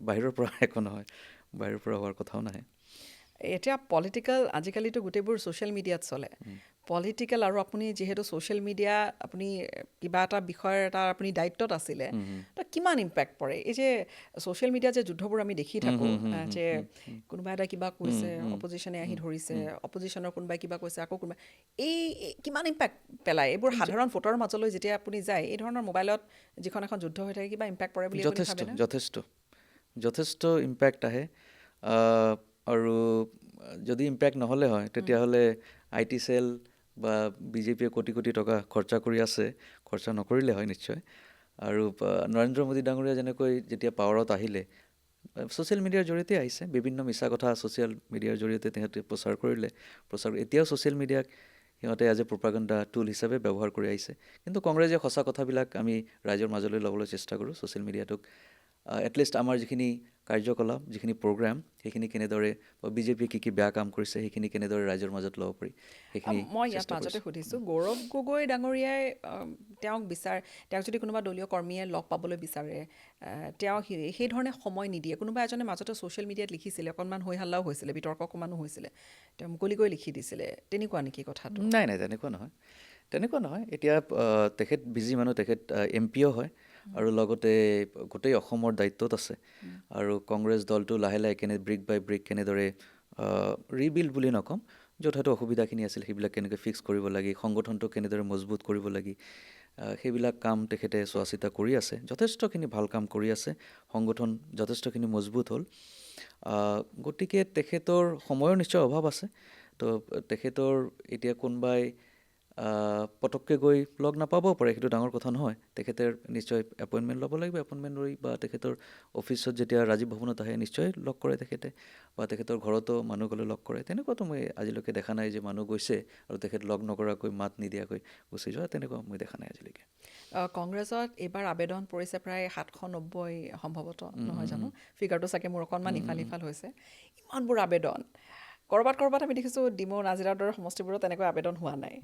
বাহিৰৰ পৰা একো নহয় বাহিৰৰ পৰা হোৱাৰ কথাও নাহে এতিয়া পলিটিকেল আজিকালিতো গোটেইবোৰ ছ'চিয়েল মিডিয়াত চলে পলিটিকেল আৰু আপুনি যিহেতু ছ'চিয়েল মিডিয়া আপুনি কিবা এটা বিষয়ৰ এটা আপুনি দায়িত্বত আছিলে তো কিমান ইম্পেক্ট পৰে এই যে ছ'চিয়েল মিডিয়াত যে যুদ্ধবোৰ আমি দেখি থাকোঁ যে কোনোবা এটা কিবা কৈছে অপজিশ্যনে আহি ধৰিছে অপজিশ্যনৰ কোনোবাই কিবা কৈছে আকৌ কোনোবাই এই কিমান ইম্পেক্ট পেলায় এইবোৰ সাধাৰণ ভোটৰ মাজলৈ যেতিয়া আপুনি যায় এই ধৰণৰ মোবাইলত যিখন এখন যুদ্ধ হৈ থাকে কিবা ইম্পেক্ট পৰে বুলি আপুনি যথেষ্ট ভাবেনে? যথেষ্ট যথেষ্ট ইম্পেক্ট আহে আৰু যদি ইম্পেক্ট নহ'লে হয় তেতিয়াহ'লে IT চেল বা বিজেপিয়ে কোটি কোটি টকা খৰচা কৰি আছে খৰচা নকৰিলে হয় নিশ্চয় আৰু নৰেন্দ্ৰ মোদী ডাঙৰীয়া যেনেকৈ যেতিয়া পাৱাৰত আহিলে ছ'চিয়েল মিডিয়াৰ জৰিয়তে আহিছে বিভিন্ন মিছা কথা ছ'চিয়েল মিডিয়াৰ জৰিয়তে তেহঁতে প্ৰচাৰ কৰিলে এতিয়াও ছ'চিয়েল মিডিয়াক সিহঁতে এজ এ প্ৰপাগাণ্ডা টুল হিচাপে ব্যৱহাৰ কৰি আহিছে কিন্তু কংগ্ৰেছে সঁচা কথাবিলাক আমি ৰাইজৰ মাজলৈ ল'বলৈ চেষ্টা কৰোঁ ছ'চিয়েল মিডিয়াটোক এটলিষ্ট আমাৰ যিখিনি কাৰ্যকলাপ যিখিনি প্ৰগ্ৰাম সেইখিনি কেনেদৰে বা বিজেপিয়ে কি বেয়া কাম কৰিছে সেইখিনি কেনেদৰে ৰাইজৰ মাজত ল'ব পাৰি সেইখিনি মই ইয়াত চেষ্টা মাজতে কৰিছোঁ সুধিছোঁ গৌৰৱ গগৈ ডাঙৰীয়াই তেওঁক যদি কোনোবা দলীয় কৰ্মীয়ে লগ পাবলৈ বিচাৰে তেওঁ সেই ধৰণে সময় নিদিয়ে কোনোবা এজনে মাজতে ছ'চিয়েল মিডিয়াত লিখিছিলে অকণমান হৈ হাল্লাও হৈছিলে বিতৰ্ক অকণমানো হৈছিলে তেওঁ মুকলিকৈ লিখি দিছিলে তেনেকুৱা নেকি কথাটো? নাই নাই তেনেকুৱা নহয় এতিয়া তেখেত বিজি মানুহ তেখেত MPও হয় আৰু লগতে গোটেই অসমৰ দায়িত্বত আছে আৰু কংগ্ৰেছ দলটো লাহে লাহে ব্ৰিক বাই ব্ৰিক কেনেদৰে ৰিবিল্ড বুলি নকওঁ য'ত হয়তো অসুবিধাখিনি আছিল সেইবিলাক কেনেকৈ ফিক্স কৰিব লাগে সংগঠনটো কেনেদৰে মজবুত কৰিব লাগে সেইবিলাক কাম তেখেতে চোৱা চিতা কৰি আছে যথেষ্টখিনি ভাল কাম কৰি আছে সংগঠন যথেষ্টখিনি মজবুত হ'ল গতিকে তেখেতৰ সময়ৰ নিশ্চয় অভাৱ আছে তো তেখেতৰ এতিয়া কোনোবাই পটককৈ গৈ লগ নাপাবও পাৰে সেইটো ডাঙৰ কথা নহয় তেখেতে নিশ্চয় এপইণ্টমেণ্ট ল'ব লাগিব এপইণ্টমেণ্ট লৈ বা তেখেতৰ অফিচত যেতিয়া ৰাজীৱ ভৱনত আহে নিশ্চয় লগ কৰে তেখেতে বা তেখেতৰ ঘৰতো মানুহ গ'লে লগ কৰে তেনেকুৱাতো মই আজিলৈকে দেখা নাই যে মানুহ গৈছে আৰু তেখেত লগ নকৰাকৈ মাত নিদিয়াকৈ গুচি যোৱা তেনেকুৱা মই দেখা নাই আজিলৈকে কংগ্ৰেছত এইবাৰ আবেদন পৰিছে প্ৰায় 790 সম্ভৱতঃ নহয় জানো ফিগাৰটো চাগে মোৰ অকণমান ইফাল সিফাল হৈছে ইমানবোৰ আবেদন ক'ৰবাত আমি দেখিছোঁ ডিমৌ নাজিৰাৰ দৰে সমষ্টিবোৰত তেনেকৈ আবেদন হোৱা নাই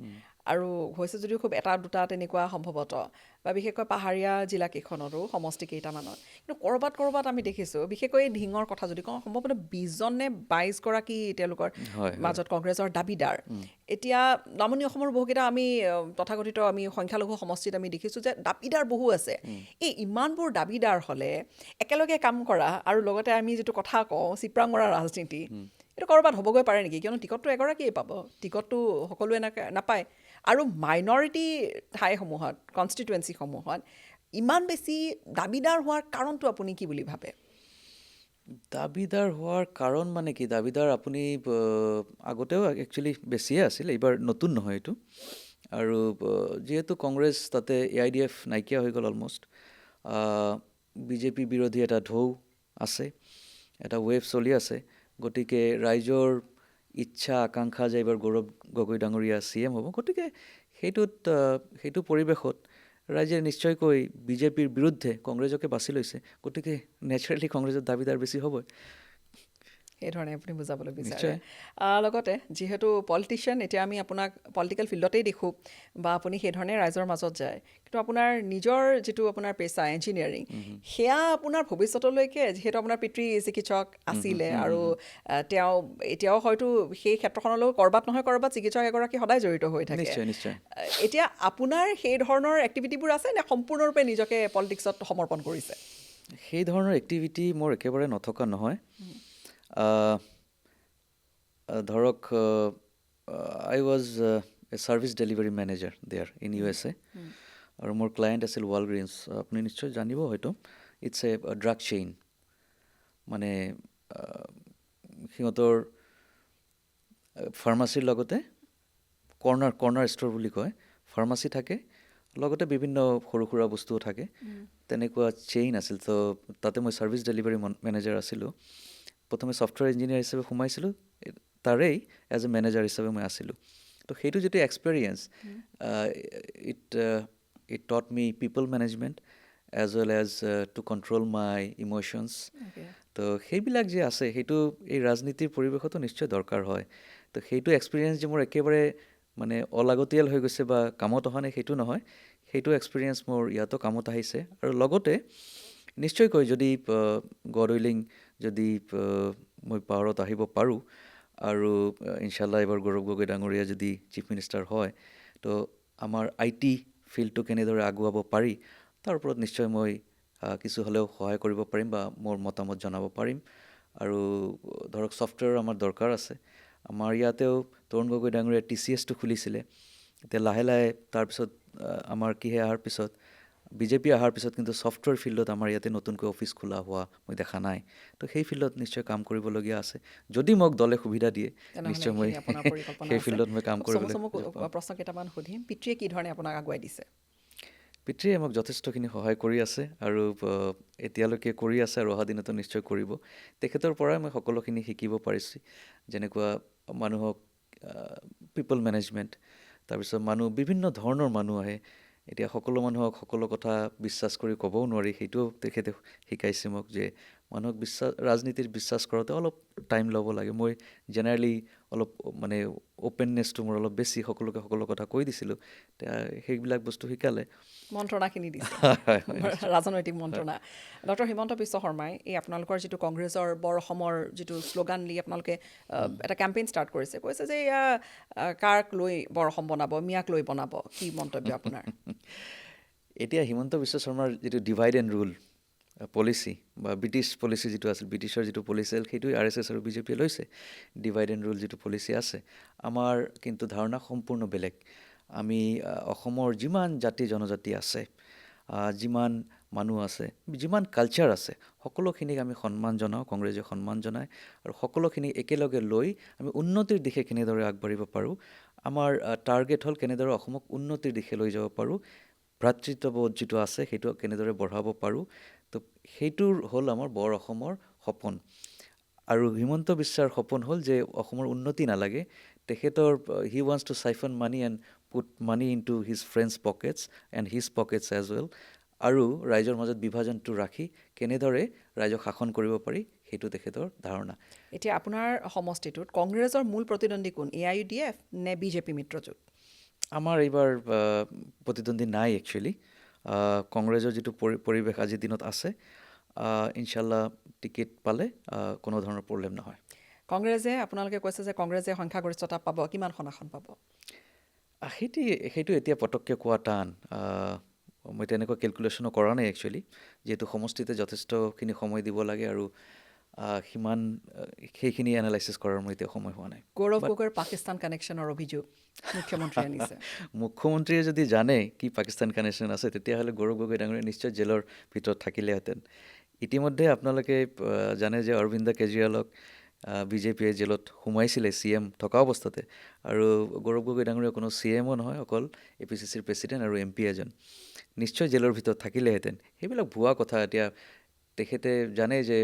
আৰু হৈছে যদিও খুব এটা দুটা তেনেকুৱা সম্ভৱতঃ বা বিশেষকৈ পাহাৰীয়া জিলাকেইখনতো সমষ্টি কেইটামানত কিন্তু ক'ৰবাত আমি দেখিছোঁ বিশেষকৈ এই ঢিঙৰ কথা যদি কওঁ সম্ভৱতঃ 20জন নে 22গৰাকী তেওঁলোকৰ মাজত কংগ্ৰেছৰ দাবীদাৰ এতিয়া নামনি অসমৰ বহুকেইটা আমি তথাকথিত আমি সংখ্যালঘু সমষ্টিত আমি দেখিছোঁ যে দাবীদাৰ বহু আছে এই ইমানবোৰ দাবীদাৰ হ'লে একেলগে কাম কৰা আৰু লগতে আমি যিটো কথা কওঁ চিপৰাং মৰা ৰাজনীতি এইটো ক'ৰবাত হ'বগৈ পাৰে নেকি কিয়নো টিকটটো এগৰাকীয়ে পাব টিকটটো সকলোৱে নাপায় আৰু মাইনৰিটি ঠাইসমূহত কনষ্টিটুৱেঞ্চিসমূহত ইমান বেছি দাবীদাৰ হোৱাৰ কাৰণটো আপুনি কি বুলি ভাবে? দাবীদাৰ হোৱাৰ কাৰণ মানে কি দাবীদাৰ আপুনি আগতেও একচুৱেলি বেছিয়ে আছিল এইবাৰ নতুন নহয় এইটো আৰু যিহেতু কংগ্ৰেছ তাতে AIDF নাইকিয়া হৈ গ'ল অলমষ্ট বিজেপি বিৰোধী এটা ঢৌ আছে এটা ৱেভ চলি আছে গতিকে ৰাইজৰ ইচ্ছা আকাংক্ষা যে এইবাৰ গৌৰৱ গগৈ ডাঙৰীয়া CM হ'ব গতিকে সেইটো পৰিৱেশত ৰাইজে নিশ্চয়কৈ বিজেপিৰ বিৰুদ্ধে কংগ্ৰেছকে বাছি লৈছে গতিকে নেচাৰেলি কংগ্ৰেছৰ দাবীদাৰ বেছি হ'বই সেইধৰণে আপুনি বুজাবলৈ বিচাৰে লগতে যিহেতু পলিটিচিয়ান এতিয়া আমি আপোনাক পলিটিকেল ফিল্ডতেই দেখোঁ বা আপুনি সেইধৰণে ৰাইজৰ মাজত যায় কিন্তু আপোনাৰ নিজৰ যিটো আপোনাৰ পেচা ইঞ্জিনিয়াৰিং সেয়া আপোনাৰ ভৱিষ্যতলৈকে যিহেতু আপোনাৰ পিতৃ চিকিৎসক আছিলে আৰু তেওঁ এতিয়াও হয়তো সেই ক্ষেত্ৰখনলৈ ক'ৰবাত নহয় ক'ৰবাত চিকিৎসক এগৰাকী সদায় জড়িত হৈ থাকে নিশ্চয় এতিয়া আপোনাৰ সেই ধৰণৰ এক্টিভিটিবোৰ আছে নে সম্পূৰ্ণৰূপে নিজকে পলিটিক্সত সমৰ্পণ কৰিছে? সেই ধৰণৰ এক্টিভিটি মোৰ একেবাৰে নথকা নহয় ধৰক I was a service delivery manager there in USA আৰু মোৰ ক্লায়েণ্ট আছিল ৱালগ্ৰীনছ আপুনি নিশ্চয় জানিব হয়তো ইটছ এ ড্ৰাগ চেইন মানে সিহঁতৰ ফাৰ্মাচীৰ লগতে কৰ্ণাৰ ষ্ট'ৰ বুলি কয়, ফাৰ্মাচী থাকে, লগতে বিভিন্ন সৰু সুৰা বস্তুও থাকে, তেনেকুৱা চেইন আছিল। ত' তাতে মই ছাৰ্ভিচ ডেলিভাৰী মেনেজাৰ আছিলোঁ। প্ৰথমে ছফ্টৱেৰ ইঞ্জিনিয়াৰ হিচাপে সোমাইছিলোঁ, তাৰেই এজ এ মেনেজাৰ হিচাপে মই আছিলোঁ। তো সেইটো যিটো experience, it taught me people management as well as to control my emotions. তো সেইবিলাক যে আছে, সেইটো এই ৰাজনীতিৰ পৰিৱেশতো নিশ্চয় দৰকাৰ হয়। তো সেইটো এক্সপিৰিয়েঞ্চ যে মোৰ একেবাৰে মানে অলাগতিয়াল হৈ গৈছে বা কামত অহা নাই, সেইটো নহয়। সেইটো এক্সপিৰিয়েঞ্চ মোৰ ইয়াতো কামত আহিছে। আৰু লগতে নিশ্চয়কৈ যদি গড উইলিং, যদি মই পাৱাৰত আহিব পাৰোঁ আৰু ইনশাল্লাহ এবাৰ গৌৰৱ গগৈ ডাঙৰীয়া যদি চিফ মিনিষ্টাৰ হয়, তো আমাৰ IT ফিল্ডটো কেনেদৰে আগুৱাব পাৰি, তাৰ ওপৰত নিশ্চয় মই কিছু হ'লেও সহায় কৰিব পাৰিম বা মোৰ মতামত জনাব পাৰিম। আৰু ধৰক ছফ্টৱেৰৰ আমাৰ দৰকাৰ আছে। আমাৰ ইয়াতেও তৰুণ গগৈ ডাঙৰীয়া TCSটো খুলিছিলে। এতিয়া লাহে লাহে তাৰপিছত আমাৰ কিহে অহাৰ পিছত, বিজেপি অহাৰ পিছত কিন্তু ছফ্টৱেৰ ফিল্ডত আমাৰ ইয়াতে নতুনকৈ অফিচ খোলা হোৱা মই দেখা নাই। তো সেই ফিল্ডত নিশ্চয় কাম কৰিবলগীয়া আছে। যদি মোক দলে সুবিধা দিয়ে, নিশ্চয় মই সেই ফিল্ডত মই কাম কৰিবলৈ প্ৰশ্ন কেইটামান সুধিম। পিতৃয়ে কি ধৰণে আপোনাক আগুৱাই দিছে? পিতৃয়ে মোক যথেষ্টখিনি সহায় কৰি আছে আৰু এতিয়ালৈকে কৰি আছে আৰু অহা দিনতো নিশ্চয় কৰিব। তেখেতৰ পৰাই মই সকলোখিনি শিকিব পাৰিছোঁ, যেনেকুৱা মানুহক পিপল মেনেজমেণ্ট, তাৰপিছত বিভিন্ন ধৰণৰ মানুহ আহে। এতিয়া সকলো মানুহক সকলো কথা বিশ্বাস কৰি ক'বও নোৱাৰি, সেইটোও তেখেতে শিকাইছে মোক, যে মানুহক ৰাজনীতিত বিশ্বাস কৰোঁতে অলপ টাইম ল'ব লাগে। মই জেনেৰেলি অলপ মানে অ'পেননেছটো মোৰ অলপ বেছি, সকলোকে সকলো কথা কৈ দিছিলোঁ। সেইবিলাক বস্তু শিকালে। মন্ত্ৰণাখিনি দিছে, ৰাজনৈতিক মন্ত্ৰণা। ডক্টৰ হিমন্ত বিশ্ব শৰ্মাই এই আপোনালোকৰ যিটো কংগ্ৰেছৰ বৰ অসমৰ যিটো শ্লোগান দি আপোনালোকে এটা কেম্পেইন ষ্টাৰ্ট কৰিছে, কৈছে যে এয়া কাক লৈ বৰ অসম বনাব, মিয়াক লৈ বনাব। কি মন্তব্য আপোনাৰ? এতিয়া হিমন্ত বিশ্ব শৰ্মাৰ যিটো ডিভাইড এণ্ড ৰুল পলিচি বা ব্ৰিটিছ পলিচি যিটো আছিল, ব্ৰিটিছৰ যিটো পলিচি আছিল, সেইটোৱে RSS আৰু বিজেপিয়ে লৈছে। ডিভাইড এণ্ড ৰুল যিটো পলিচি আছে, আমাৰ কিন্তু ধাৰণা সম্পূৰ্ণ বেলেগ। আমি অসমৰ যিমান জাতি জনজাতি আছে, যিমান মানুহ আছে, যিমান কালচাৰ আছে, সকলোখিনিক আমি সন্মান জনাওঁ, কংগ্ৰেছে সন্মান জনায়। আৰু সকলোখিনি একেলগে লৈ আমি উন্নতিৰ দিশে কেনেদৰে আগবাঢ়িব পাৰোঁ, আমাৰ টাৰ্গেট হ'ল কেনেদৰে অসমক উন্নতিৰ দিশে লৈ যাব পাৰোঁ, ভাতৃত্ববোধ যিটো আছে সেইটো কেনেদৰে বঢ়াব পাৰোঁ। তো সেইটোৰ হ'ল আমাৰ বৰ অসমৰ সপোন। আৰু হিমন্ত বিশ্বৰ সপোন হ'ল যে অসমৰ উন্নতি নালাগে, তেখেতৰ he wants to siphon money and put money into his friends pockets and his pockets as well. আৰু ৰাইজৰ মাজত বিভাজনটো ৰাখি কেনেদৰে ৰাইজক শাসন কৰিব পাৰি, সেইটো তেখেতৰ ধাৰণা। এতিয়া আপোনাৰ সমষ্টিটোত কংগ্ৰেছৰ মূল প্ৰতিদ্বন্দ্বী কোন, AIUDF নে বিজেপি মিত্ৰজোঁট? আমাৰ এইবাৰ প্ৰতিদ্বন্দ্বী নাই একচুৱেলি। কংগ্ৰেছৰ যিটো পৰিৱেশ আজিৰ দিনত আছে, ইনশাল্লাহ টিকেট পালে কোনো ধৰণৰ প্ৰব্লেম নহয়। কংগ্ৰেছে, আপোনালোকে কৈছে যে কংগ্ৰেছে সংখ্যাগৰিষ্ঠতা পাব, কিমানখন আসন পাব? সেইটো এতিয়া পটককৈ কোৱা টান। মই তেনেকুৱা কেলকুলেশ্যনো কৰা নাই একচুৱেলি, যিহেতু সমষ্টিতে যথেষ্টখিনি সময় দিব লাগে আৰু সেইখিনি এনালাইচিছ কৰাৰ মোৰ এতিয়া সময় হোৱা নাই। গৌৰৱ গগৈৰ পাকিস্তান কানেকশ্যনৰ অভিযোগ মুখ্যমন্ত্ৰীয়ে আনিছে। মুখ্যমন্ত্ৰীয়ে যদি জানে কি পাকিস্তান কানেকশ্যন আছে, তেতিয়াহ'লে গৌৰৱ গগৈ ডাঙৰীয়া নিশ্চয় জেলৰ ভিতৰত থাকিলেহেঁতেন। ইতিমধ্যে আপোনালোকে জানে যে অৰবিন্দ কেজৰিৱালক বিজেপিয়ে জেলত সোমাইছিলে CM থকা অৱস্থাতে। আৰু গৌৰৱ গগৈ ডাঙৰীয়া কোনো CMO নহয়, অকল APCCৰ প্ৰেছিডেণ্ট আৰু MP এজন। নিশ্চয় জেলৰ ভিতৰত থাকিলেহেঁতেন। সেইবিলাক ভুৱা কথা। এতিয়া তেখেতে জানে যে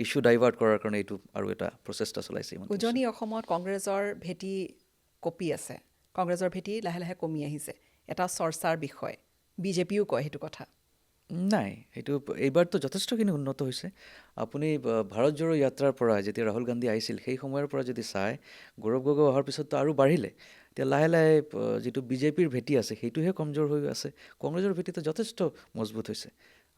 ইছ্যু ডাইভাৰ্ট কৰাৰ কাৰণে এইটো আৰু এটা প্ৰচেষ্টা চলাইছে। উজনি অসমত কংগ্ৰেছৰ ভেটি কঁপি আছে, কংগ্ৰেছৰ ভেটি লাহে লাহে কমি আহিছে, এটা চৰ্চাৰ বিষয়। বিজেপিও কয় সেইটো কথা। নাই, সেইটো এইবাৰতো যথেষ্টখিনি উন্নত হৈছে। আপুনি ভাৰত জোড়ো যাত্ৰাৰ পৰা যেতিয়া ৰাহুল গান্ধী আহিছিল, সেই সময়ৰ পৰা যদি চায়, গৌৰৱ গগৈ অহাৰ পিছততো আৰু বাঢ়িলে। এতিয়া লাহে লাহে যিটো বিজেপিৰ ভেটি আছে, সেইটোহে কমজোৰ হৈ আছে। কংগ্ৰেছৰ ভেটিটো যথেষ্ট মজবুত হৈছে।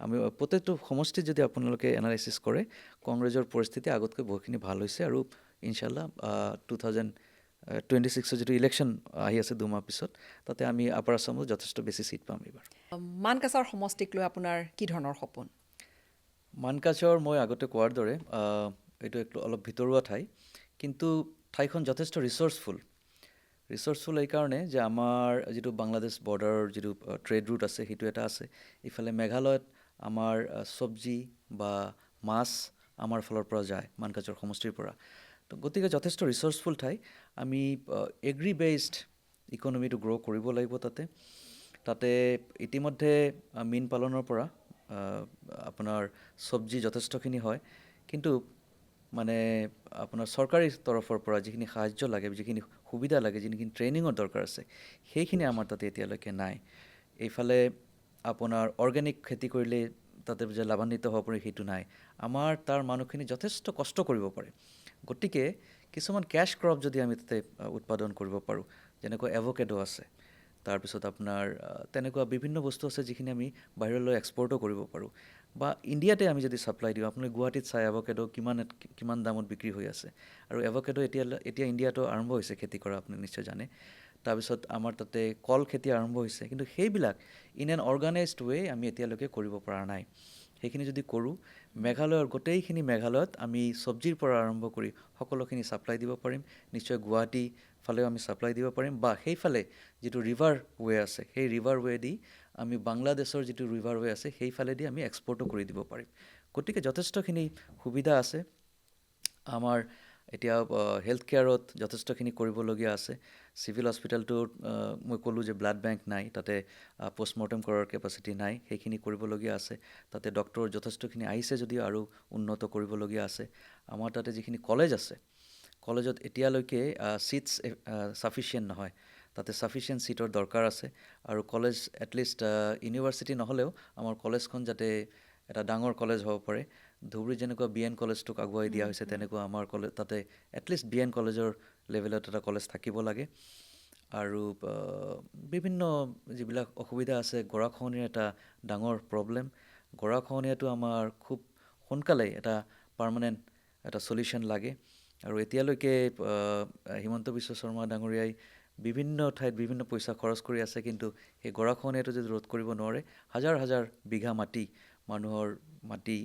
আমি প্ৰত্যেকটো সমষ্টিত যদি আপোনালোকে এনালাইচিছ কৰে, কংগ্ৰেছৰ পৰিস্থিতি আগতকৈ বহুতখিনি ভাল হৈছে। আৰু ইনশাল্লাহ 2026 যিটো ইলেকশ্যন আহি আছে 2 মাহ পিছত, তাতে আমি আপাৰ আছামত যথেষ্ট বেছি ছিট পাম এইবাৰ। মানকাছাৰ সমষ্টিক লৈ আপোনাৰ কি ধৰণৰ সপোন? মানকাছৰ মই আগতে কোৱাৰ দৰে এইটো অলপ ভিতৰুৱা ঠাই, কিন্তু ঠাইখন যথেষ্ট ৰিচৰ্চফুল এইকাৰণে যে আমাৰ যিটো বাংলাদেশ বৰ্ডাৰৰ যিটো ট্ৰেড ৰুট আছে, সেইটো এটা আছে। ইফালে মেঘালয়ত আমাৰ চব্জি বা মাছ আমাৰ ফালৰ পৰা যায়, মানকাছৰ সমষ্টিৰ পৰা। তো গতিকে যথেষ্ট ৰিচৰ্চফুল ঠাই। আমি এগ্ৰি বেছড ইকনমিটো গ্ৰ' কৰিব লাগিব তাতে ইতিমধ্যে মীন পালনৰ পৰা আপোনাৰ চব্জি যথেষ্টখিনি হয়, কিন্তু মানে আপোনাৰ চৰকাৰী তৰফৰ পৰা যিখিনি সাহায্য লাগে, যিখিনি সুবিধা লাগে, যিখিনি ট্ৰেইনিঙৰ দৰকাৰ আছে, সেইখিনি আমাৰ তাতে এতিয়ালৈকে নাই। এইফালে আপোনাৰ অৰ্গেনিক খেতি কৰিলে তাতে যে লাভান্বিত হ'ব পাৰে সেইটো নাই। আমাৰ তাৰ মানুহখিনি যথেষ্ট কষ্ট কৰিব পাৰে। গতিকে কিছুমান কেছ ক্ৰপ যদি আমি তাতে উৎপাদন কৰিব পাৰোঁ, যেনেকৈ এভোকেডো আছে, তাৰপিছত আপোনাৰ তেনেকুৱা বিভিন্ন বস্তু আছে যিখিনি আমি বাহিৰলৈ এক্সপৰ্টো কৰিব পাৰোঁ, বা ইণ্ডিয়াতে আমি যদি ছাপ্লাই দিওঁ। আপুনি গুৱাহাটীত চাই এভোকেডো কিমান দামত বিক্ৰী হৈ আছে, আৰু এভোকেডো এতিয়া ইণ্ডিয়াতো আৰম্ভ হৈছে খেতি কৰা, আপুনি নিশ্চয় জানে। তাৰপিছত আমাৰ তাতে কল খেতি আৰম্ভ হৈছে, কিন্তু সেইবিলাক ইন এন অৰ্গানাইজড ৱে আমি এতিয়ালৈকে কৰিব পৰা নাই। সেইখিনি যদি কৰোঁ, গোটেইখিনি মেঘালয়ত আমি চব্জিৰ পৰা আৰম্ভ কৰি সকলোখিনি ছাপ্লাই দিব পাৰিম। নিশ্চয় গুৱাহাটী ফালেও আমি ছাপ্লাই দিব পাৰিম, বা সেইফালে যিটো ৰিভাৰ ৱে আছে, সেই ৰিভাৰ ৱেদি আমি বাংলাদেশৰ যিটো ৰিভাৰ ৱে আছে সেইফালেদি আমি এক্সপৰ্টো কৰি দিব পাৰিম। গতিকে যথেষ্টখিনি সুবিধা আছে। আমাৰ এতিয়া হেল্থ কেয়াৰত যথেষ্টখিনি কৰিবলগীয়া আছে। চিভিল হস্পিটেলটোত মই ক'লোঁ যে ব্লাড বেংক নাই, তাতে পষ্টমৰ্টেম কৰাৰ কেপাচিটি নাই, সেইখিনি কৰিবলগীয়া আছে। তাতে ডক্টৰ যথেষ্টখিনি আহিছে যদিও আৰু উন্নত কৰিবলগীয়া আছে। আমাৰ তাতে যিখিনি কলেজ আছে, কলেজত এতিয়ালৈকে ছিটছ ছাফিচিয়েণ্ট নহয়, তাতে ছাফিচিয়েণ্ট ছিটৰ দৰকাৰ আছে। আৰু কলেজ এটলিষ্ট ইউনিভাৰ্চিটি নহ'লেও আমাৰ কলেজখন যাতে এটা ডাঙৰ কলেজ হ'ব পাৰে। ধুবুৰীত যেনেকুৱা BN কলেজটোক আগুৱাই দিয়া হৈছে, তেনেকুৱা আমাৰ তাতে এটলিষ্ট BN কলেজৰ লেভেলত এটা কলেজ থাকিব লাগে। আৰু বিভিন্ন যিবিলাক অসুবিধা আছে, গৰাখহনীয়াৰ এটা ডাঙৰ প্ৰব্লেম। গৰাখহনীয়াটো আমাৰ খুব সোনকালে এটা পাৰ্মানেণ্ট এটা চলিউশ্যন লাগে। আৰু এতিয়ালৈকে হিমন্ত বিশ্ব শৰ্মা ডাঙৰীয়াই বিভিন্ন ঠাইত বিভিন্ন পইচা খৰচ কৰি আছে, কিন্তু সেই গৰাখহনীয়াটো যদি ৰোধ কৰিব নোৱাৰে, হাজাৰ হাজাৰ বিঘা মানুহৰ মাটি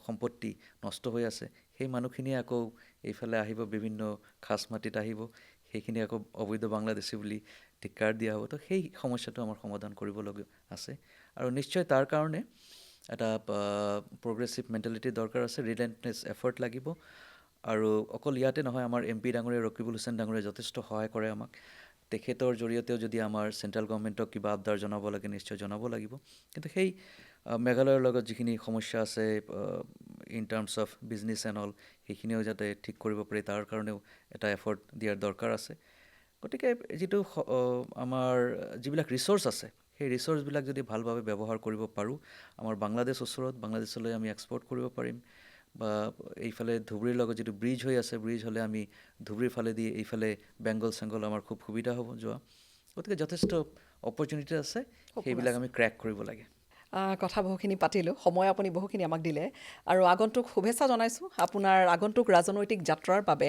সম্পত্তি নষ্ট হৈ আছে। সেই মানুহখিনিয়ে আকৌ এইফালে আহিব, বিভিন্ন খাচ মাটিত আহিব, সেইখিনি আকৌ অবৈধ বাংলাদেশী বুলি ধিক্কাৰ দিয়া হ'ব। তো সেই সমস্যাটো আমাৰ সমাধান কৰিবলগীয়া আছে। আৰু নিশ্চয় তাৰ কাৰণে এটা প্ৰগ্ৰেছিভ মেণ্টেলিটি দৰকাৰ আছে, ৰিলেণ্টলেছ এফৰ্ট লাগিব। আৰু অকল ইয়াতে নহয়, আমাৰ MP ডাঙৰীয়া ৰকিবুল হুছেইন ডাঙৰীয়াই যথেষ্ট সহায় কৰে আমাক। তেখেতৰ জৰিয়তেও যদি আমাৰ চেণ্ট্ৰেল গভৰ্ণমেণ্টক কিবা আবদাৰ জনাব লাগে, নিশ্চয় জনাব লাগিব। কিন্তু সেই মেঘালয়ৰ লগত যিখিনি সমস্যা আছে in terms of business and all, সেইখিনিও যাতে ঠিক কৰিব পাৰি, তাৰ কাৰণেও এটা এফৰ্ট দিয়াৰ দৰকাৰ আছে। গতিকে যিটো আমাৰ যিবিলাক ৰিচ'ৰ্চ আছে, সেই ৰিচ'ৰ্চবিলাক যদি ভালভাৱে ব্যৱহাৰ কৰিব পাৰোঁ, আমাৰ বাংলাদেশ ওচৰত, বাংলাদেশলৈ আমি এক্সপৰ্ট কৰিব পাৰিম। বা এইফালে ধুবুৰীৰ লগত যিটো ব্ৰিজ হৈ আছে, ব্ৰিজ হ'লে আমি ধুবুৰীৰ ফালেদি এইফালে বেংগল আমাৰ খুব সুবিধা হ'ব যোৱা। গতিকে যথেষ্ট অপৰচুনিটি আছে, সেইবিলাক আমি ক্ৰেক কৰিব লাগে। কথা বহুখিনি পাতিলোঁ, সময় আপুনি বহুখিনি আমাক দিলে, আৰু আগন্তুক শুভেচ্ছা জনাইছোঁ আপোনাৰ আগন্তুক ৰাজনৈতিক যাত্ৰাৰ বাবে।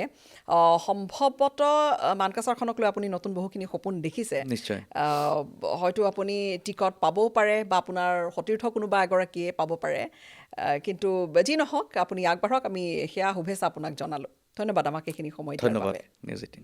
সম্ভৱতঃ মানকাছাৰখনক লৈ আপুনি নতুন বহুখিনি সপোন দেখিছে। নিশ্চয় হয়তো আপুনি টিকট পাবও পাৰে, বা আপোনাৰ সতীৰ্থ কোনোবা এগৰাকীয়ে পাব পাৰে। কিন্তু যি নহওক, আপুনি আগবাঢ়ক, আমি সেয়া শুভেচ্ছা আপোনাক জনালোঁ। ধন্যবাদ আমাক এইখিনি সময় দিয়াৰ বাবে। ধন্যবাদ নিউজ 18।